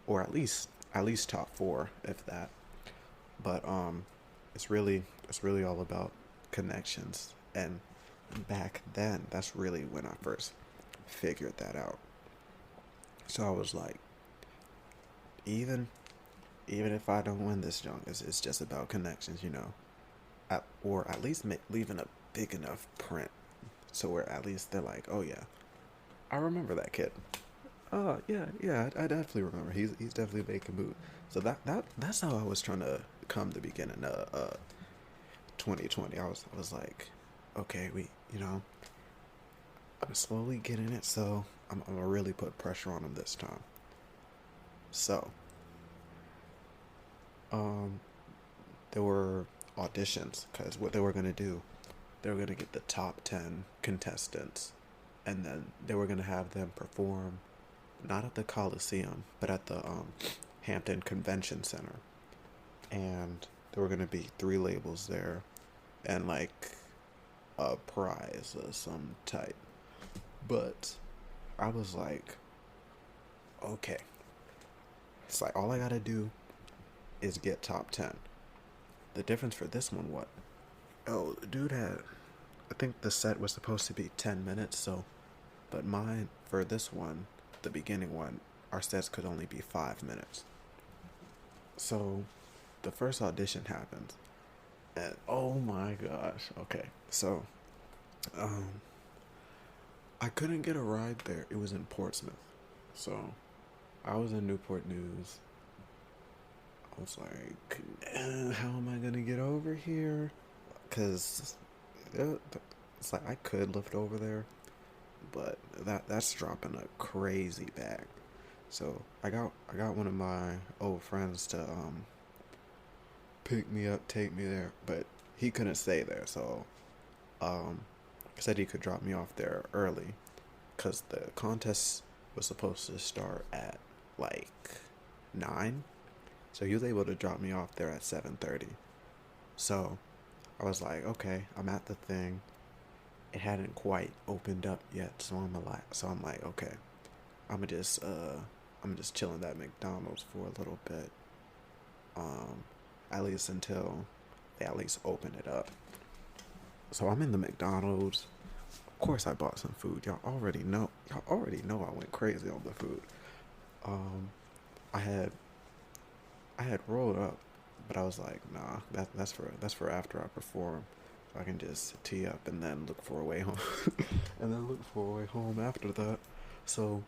or at least top four, if that. But it's really all about connections, and back then, that's really when I first figured that out. So I was like, even even if I don't win this junk, it's just about connections. Or at least leaving a big enough print so where at least they're like, oh yeah, I remember that kid. Oh yeah, yeah, I definitely remember. He's definitely making moves. So that's how I was trying to come the beginning of 2020. I was like, okay, I'm slowly getting it, so I'm gonna really put pressure on him this time. So um, there were auditions because what they were gonna do, they were gonna get the top 10 contestants, and then they were gonna have them perform not at the Coliseum, but at the Hampton Convention Center. And there were gonna be three labels there, and like a prize of some type. But I was like, okay, it's like all I gotta do is get top 10. The difference for this one, what? Oh, the dude had, I think the set was supposed to be 10 minutes, so, but mine, for this one, the beginning one, our sets could only be 5 minutes. So the first audition happens, and oh my gosh, okay, so, um, I couldn't get a ride there. It was in Portsmouth. So I was in Newport News. I was like, how am I going to get over here? Because it's like I could lift over there, but that's dropping a crazy bag. So I got one of my old friends to pick me up, take me there, but he couldn't stay there, so um said he could drop me off there early because the contest was supposed to start at like 9, so he was able to drop me off there at 7:30. So I was like, okay, I'm at the thing. It hadn't quite opened up yet, so I'm like, okay, I'm just chilling at McDonald's for a little bit, um, at least until they at least open it up. So I'm in the McDonald's. Of course, I bought some food. Y'all already know. Y'all already know I went crazy on the food. Um, I had I had rolled up, but I was like, nah, that's for after I perform. So I can just tee up and then look for a way home, and then look for a way home after that. So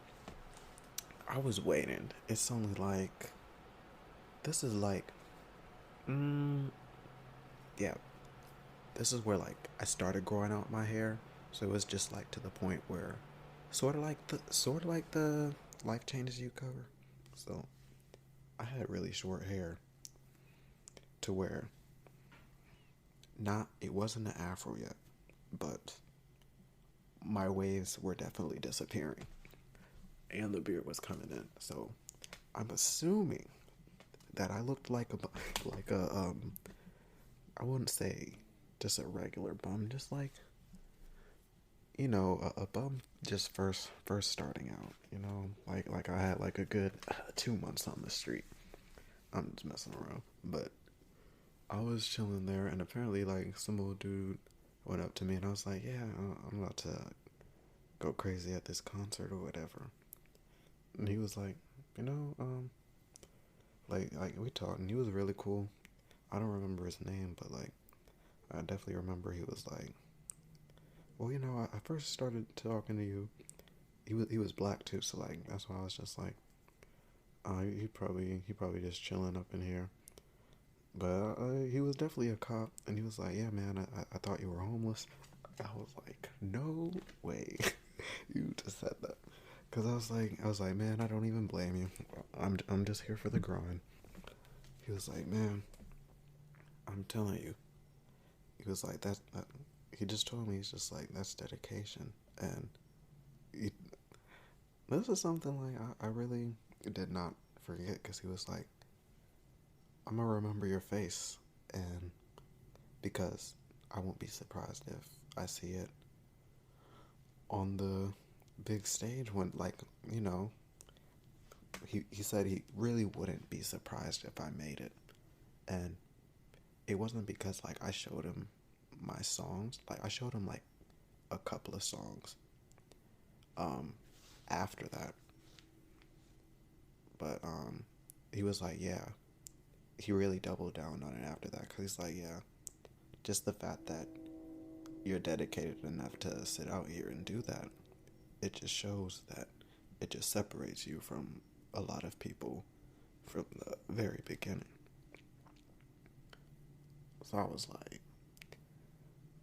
I was waiting. It's only like this is like, mm, yeah, this is where like I started growing out my hair. So it was just like to the point where, sort of like the life changes you cover. So I had really short hair to where not it wasn't an afro yet, but my waves were definitely disappearing, and the beard was coming in. So I'm assuming that I looked like a like a I wouldn't say just a regular bum, just like a bum just first starting out. Like I had like a good 2 months on the street. I'm just messing around, but I was chilling there, and apparently like some old dude went up to me and I was like, yeah, I'm about to go crazy at this concert or whatever. And he was like, you know, like we talked, and he was really cool. I don't remember his name, but like I definitely remember he was like, well, you know, I first started talking to you. He was black too, so like that's why I was just like, he probably just chilling up in here. But he was definitely a cop, and he was like, yeah, man, I thought you were homeless. I was like, no way, you just said that. Cause I was like, man, I don't even blame you. I'm just here for the grind. He was like, man, I'm telling you. He was like that. He just told me, he's just like, that's dedication. And he, this is something like I really did not forget, because he was like, I'm gonna remember your face, and because I won't be surprised if I see it on the big stage when, like, you know, he said he really wouldn't be surprised if I made it. And it wasn't because like I showed him my songs. Like I showed him like a couple of songs um after that. But he was like, yeah, he really doubled down on it after that, cuz he's like, yeah, just the fact that you're dedicated enough to sit out here and do that, it just shows that it just separates you from a lot of people from the very beginning. So I was like,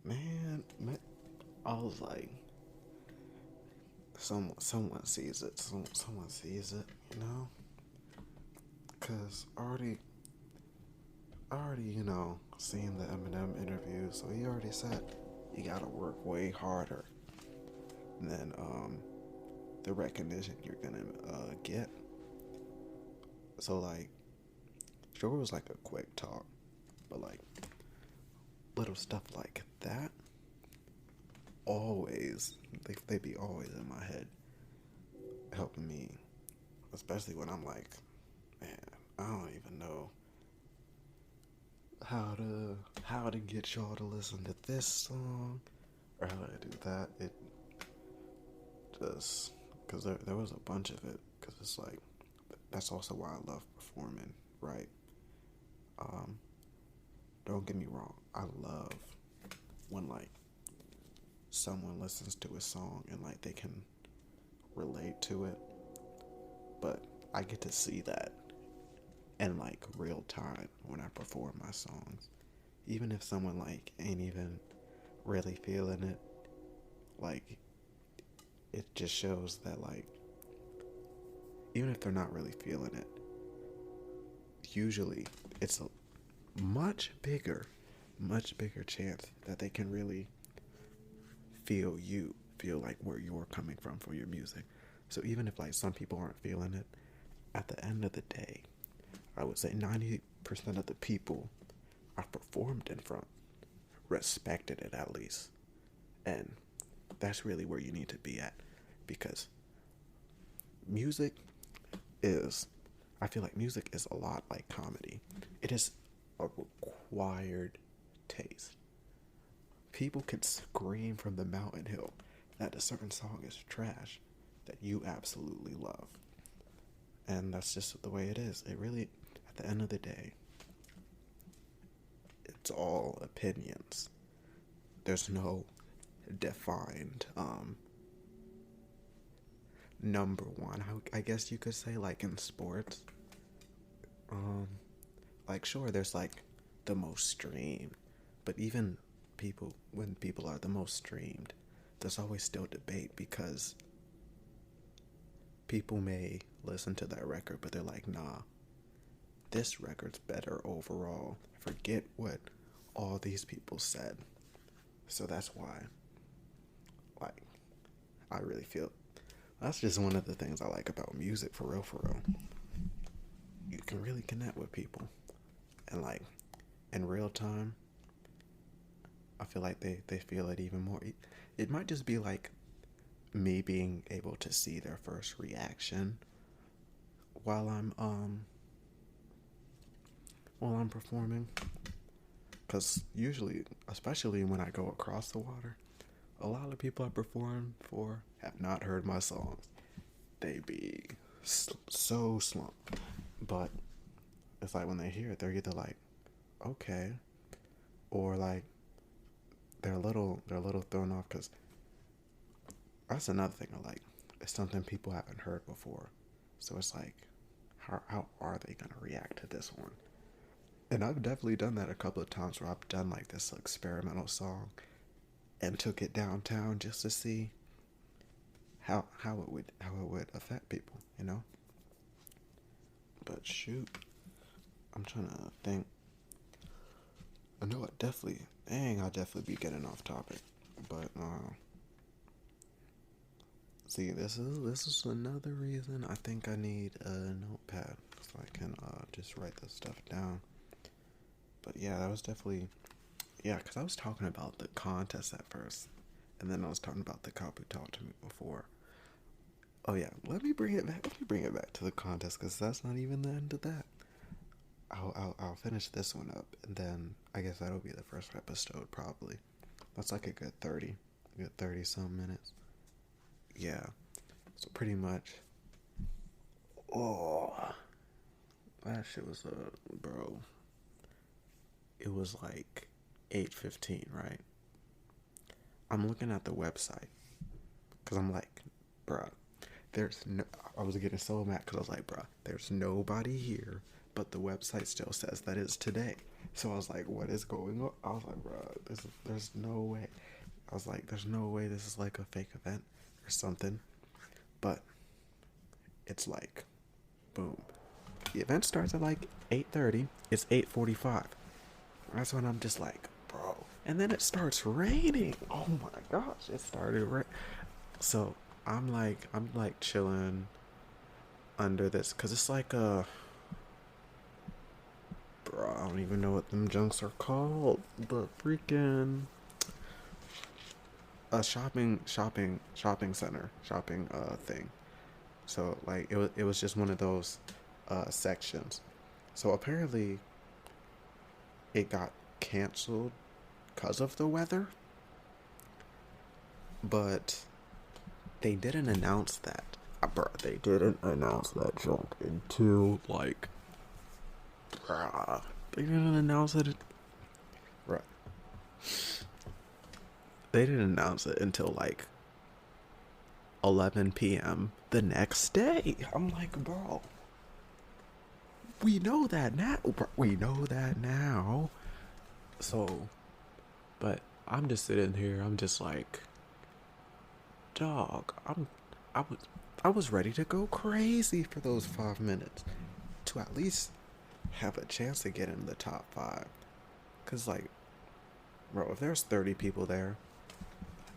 man, I was like, someone sees it. Someone sees it, you know? Cause I already, seen the Eminem interview, so he already said you gotta work way harder than the recognition you're gonna get. So like, sure, it was like a quick talk, but like little stuff like that always they be always in my head, helping me, especially when I'm like, man, I don't even know how to get y'all to listen to this song or how to do that. It just, because there was a bunch of it, because it's like, that's also why I love performing, right? um don't get me wrong, I love when like someone listens to a song and like they can relate to it, but I get to see that in like real time when I perform my songs. Even if someone like ain't even really feeling it, like it just shows that like even if they're not really feeling it, usually it's a much bigger chance that they can really feel like where you're coming from for your music. So even if like some people aren't feeling it, at the end of the day, I would say 90% of the people I performed in front respected it at least. And that's really where you need to be at, because music is, I feel like music is a lot like comedy. It is a required taste. People can scream from the mountain hill that a certain song is trash that you absolutely love. And that's just the way it is. It really, at the end of the day, it's all opinions. There's no defined number one. I guess you could say, like in sports, um like sure, there's like the most streamed, but even when people are the most streamed, there's always still debate, because people may listen to that record but they're like, nah, this record's better overall, forget what all these people said. So that's why, like, I really feel that's just one of the things I like about music, for real, for real. You can really connect with people, and like in real time, I feel like they feel it even more. It might just be like me being able to see their first reaction while I'm performing, Because usually, especially when I go across the water, a lot of people I perform for have not heard my songs. They be so slumped. But it's like when they hear it, they're either like, okay, or like they're a little thrown off, because that's another thing I like. It's something people haven't heard before. So it's like, how are they gonna react to this one? And I've definitely done that a couple of times where I've done like this experimental song and took it downtown just to see how it would affect people, you know? But shoot, I'm trying to think. I know I definitely be getting off topic. But see, this is another reason I think I need a notepad so I can just write this stuff down. But yeah, that was definitely, yeah, because I was talking about the contest at first, and then I was talking about the cop who talked to me before. Oh yeah, let me bring it back. Let me bring it back to the contest, because that's not even the end of that. I'll finish this one up, and then I guess that'll be the first episode probably. That's like a good 30 some minutes. Yeah, so pretty much. Oh, that shit was bro. It was like 8:15, right? I'm looking at the website, because I'm like, bruh, there's no. I was getting so mad because I was like, bruh, there's nobody here, but the website still says that it's today. So I was like, what is going on? I was like, bruh, there's no way. I was like, there's no way this is like a fake event or something. But it's like, boom. The event starts at like 8:30. It's 8:45. That's when I'm just like, bro. And then it starts raining. Oh my gosh, it started raining. So I'm like chilling under this, because it's like bro, I don't even know what them junks are called. The freaking a shopping center, shopping thing. So like it was just one of those sections. So apparently it got canceled because of the weather, but they didn't announce that. Bruh, they didn't announce that junk until like, bruh, they didn't announce it. Right. They didn't announce it until like 11 p.m. the next day. I'm like, bro, we know that now. Bro, we know that now. So, but I'm just sitting here. I'm just like, dog. I was, I was ready to go crazy for those 5 minutes to at least have a chance to get in the top five. Cause like, bro, if there's 30 people there,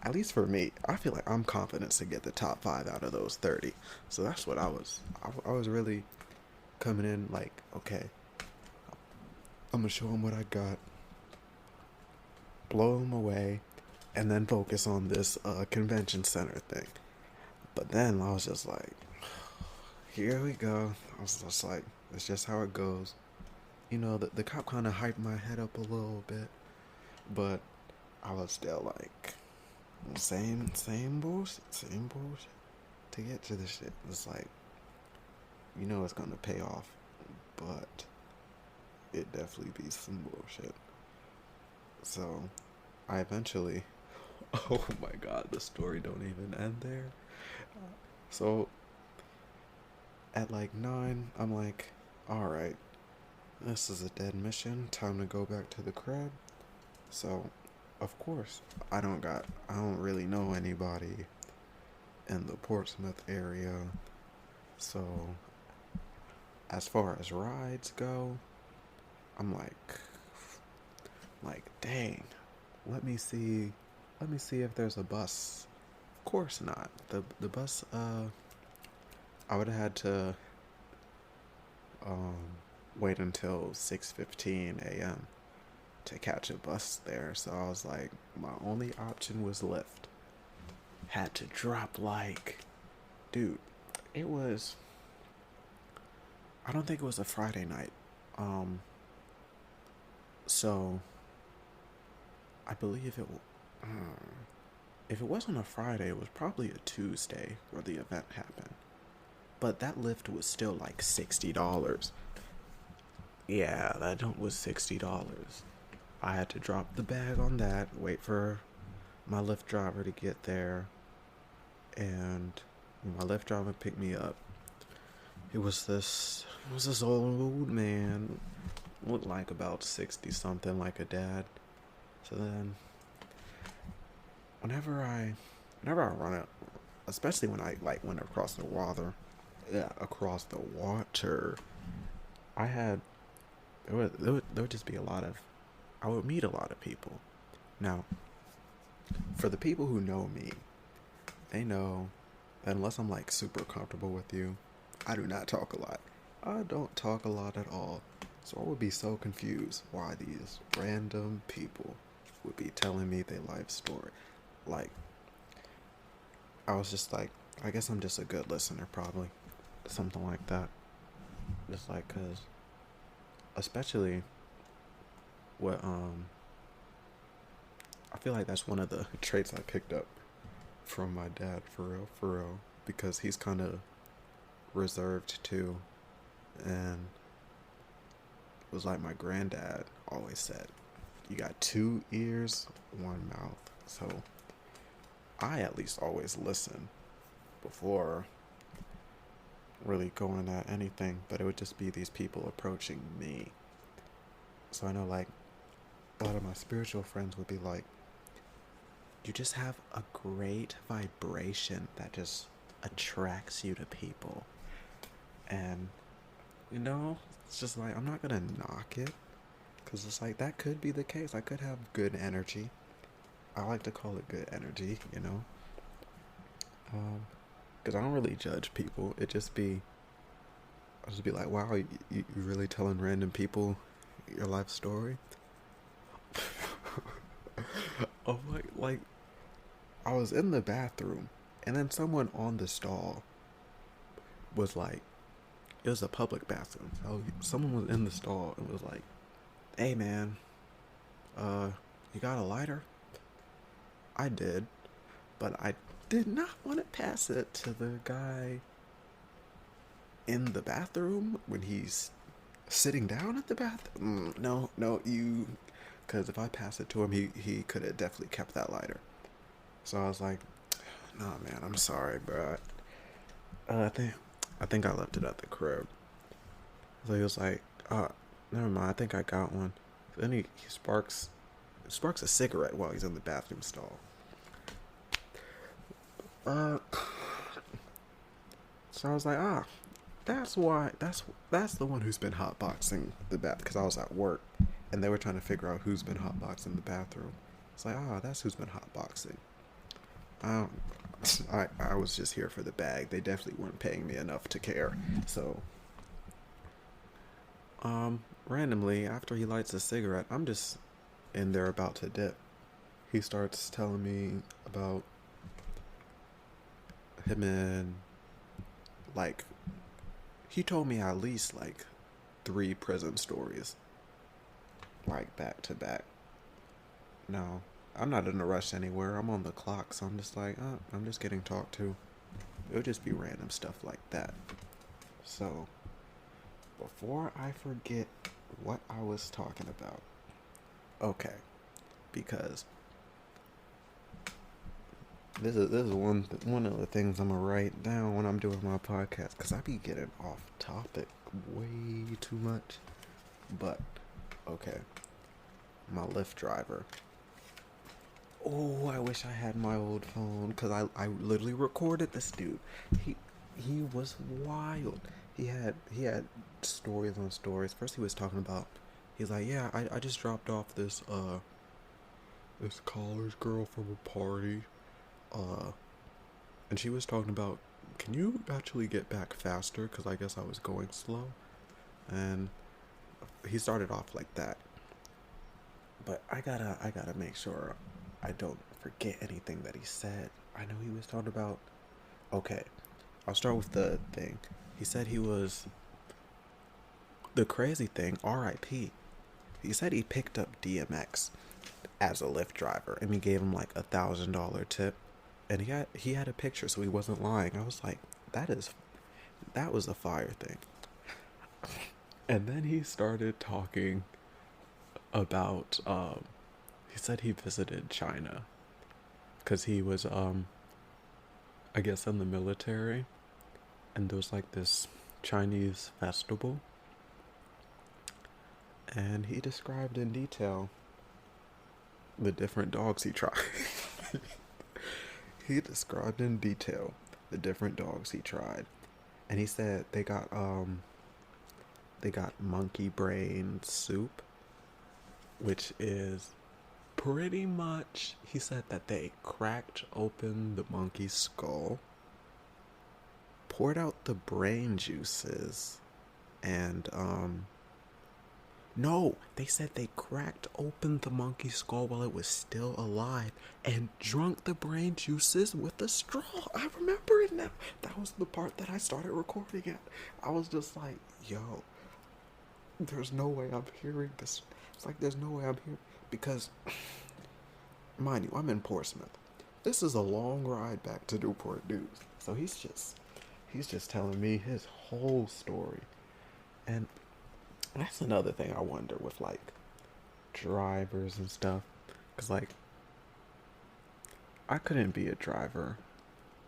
at least for me, I feel like I'm confident to get the top five out of those 30. So that's what I was. I was really coming in like, okay, I'm gonna show them what I got, blow them away, and then focus on this convention center thing. But then I was just like, here we go. I was just like, it's just how it goes. You know, the cop kind of hyped my head up a little bit, but I was still like, same bullshit to get to the shit. It's like, you know, it's gonna pay off, but it definitely be some bullshit. So I eventually, oh my god, the story don't even end there. So at like 9, I'm like, alright, this is a dead mission, time to go back to the crib. So of course I don't really know anybody in the Portsmouth area. So as far as rides go, I'm like dang, let me see if there's a bus. Of course not. The bus I would have had to um wait until 6:15 a.m. to catch a bus there. So I was like, my only option was Lyft. Had to drop like, dude, it was, I don't think it was a Friday night. So I believe if it wasn't a Friday, it was probably a Tuesday where the event happened. But that lift was still like $60. Yeah, that jump was $60. I had to drop the bag on that, wait for my Lyft driver to get there, and my Lyft driver picked me up. It was this old man, looked like about 60 something, like a dad. So then, whenever I run it, especially when I like went across the water, across the water, I had there would just be I would meet a lot of people. Now, for the people who know me, they know that unless I'm like super comfortable with you, I do not talk a lot. I don't talk a lot at all. So I would be so confused why these random people would be telling me their life story. Like, I was just like, I guess I'm just a good listener, probably. Something like that. Just like, cause, especially what, I feel like that's one of the traits I picked up from my dad, for real, because he's kind of reserved too, and it was like my granddad always said, you got two ears, one mouth. So I at least always listen before really going at anything, but it would just be these people approaching me. So I know like a lot of my spiritual friends would be like, you just have a great vibration that just attracts you to people. And, it's just like, I'm not gonna knock it, because it's like, that could be the case. I could have good energy. I like to call it good energy, because I don't really judge people. I'll just be like, wow, you really telling random people your life story? Oh, like, I was in the bathroom, and then someone on the stall was like, it was a public bathroom. So someone was in the stall and was like, hey man, you got a lighter? I did, but I did not want to pass it to the guy in the bathroom when he's sitting down at the bathroom. No, because if I passed it to him, he could have definitely kept that lighter. So I was like, nah, man, I'm sorry, bro. I think I left it at the crib. So he was like, never mind, I think I got one. Then he sparks a cigarette while he's in the bathroom stall. So I was like, that's why, that's the one who's been hotboxing the bath, because I was at work, and they were trying to figure out who's been hotboxing the bathroom. It's like, that's who's been hotboxing. I was just here for the bag. They definitely weren't paying me enough to care. So, randomly, after he lights a cigarette, I'm just in there about to dip. He starts telling me about him and, like, he told me at least, like, 3 prison stories, like, back to back. No, I'm not in a rush anywhere. I'm on the clock, so I'm just like, I'm just getting talked to. It would just be random stuff like that. So, before I forget what I was talking about, okay, because this is one of the things I'm gonna write down when I'm doing my podcast, because I be getting off topic way too much. But okay, my Lyft driver. Oh, I wish I had my old phone, because I literally recorded this dude. He was wild. He had stories on stories. First he was talking about, he's like, yeah, I just dropped off this college girl from a party. And she was talking about, can you actually get back faster? Because I guess I was going slow. And he started off like that. But I gotta make sure I don't forget anything that he said. I know he was talking about, okay, I'll start with the thing. He said he was, the crazy thing, R.I.P. He said he picked up DMX. as a Lyft driver, and he gave him like $1,000 tip, and he had a picture, so he wasn't lying. I was like, that was a fire thing. And then he started talking about he said he visited China because he was I guess in the military, and there was like this Chinese festival, and he described in detail the different dogs he tried. He described in detail the different dogs he tried, and he said they got monkey brain soup, which is pretty much, he said that they cracked open the monkey's skull, poured out the brain juices, and no, they said they cracked open the monkey's skull while it was still alive and drunk the brain juices with a straw. I remember it now. That was the part that I started recording at. I was just like, yo, there's no way I'm hearing this. It's like, there's no way I'm hearing, because, mind you, I'm in Portsmouth. This is a long ride back to Newport News. So he's just telling me his whole story. And that's another thing I wonder with like drivers and stuff. Cause like I couldn't be a driver.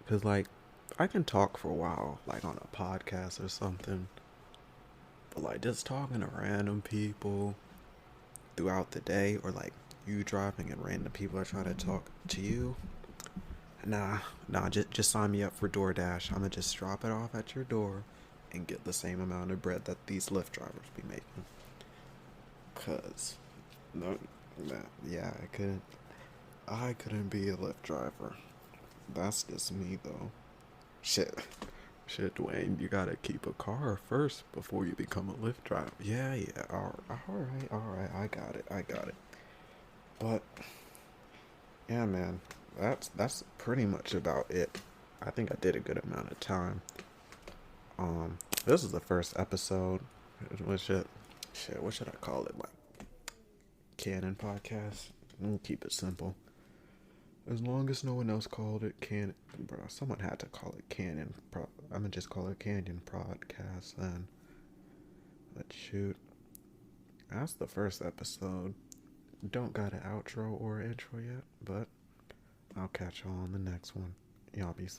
Cause like I can talk for a while, like on a podcast or something. But like just talking to random people throughout the day, or like you driving and random people are trying to talk to you. Nah, just sign me up for DoorDash. I'ma just drop it off at your door and get the same amount of bread that these Lyft drivers be making. Cause, no, nah, yeah, I couldn't be a Lyft driver. That's just me though. Shit, Dwayne, you gotta keep a car first before you become a Lyft driver. Yeah, alright, I got it. But, yeah, man, that's pretty much about it. I think I did a good amount of time. This is the first episode. What should I call it? Like, Cannon podcast? Keep it simple. As long as no one else called it Cannon, bro. Someone had to call it Cannon. I'm gonna just call it Canyon podcast then. But shoot, that's the first episode. Don't got an outro or intro yet, but I'll catch y'all on the next one. Y'all be safe.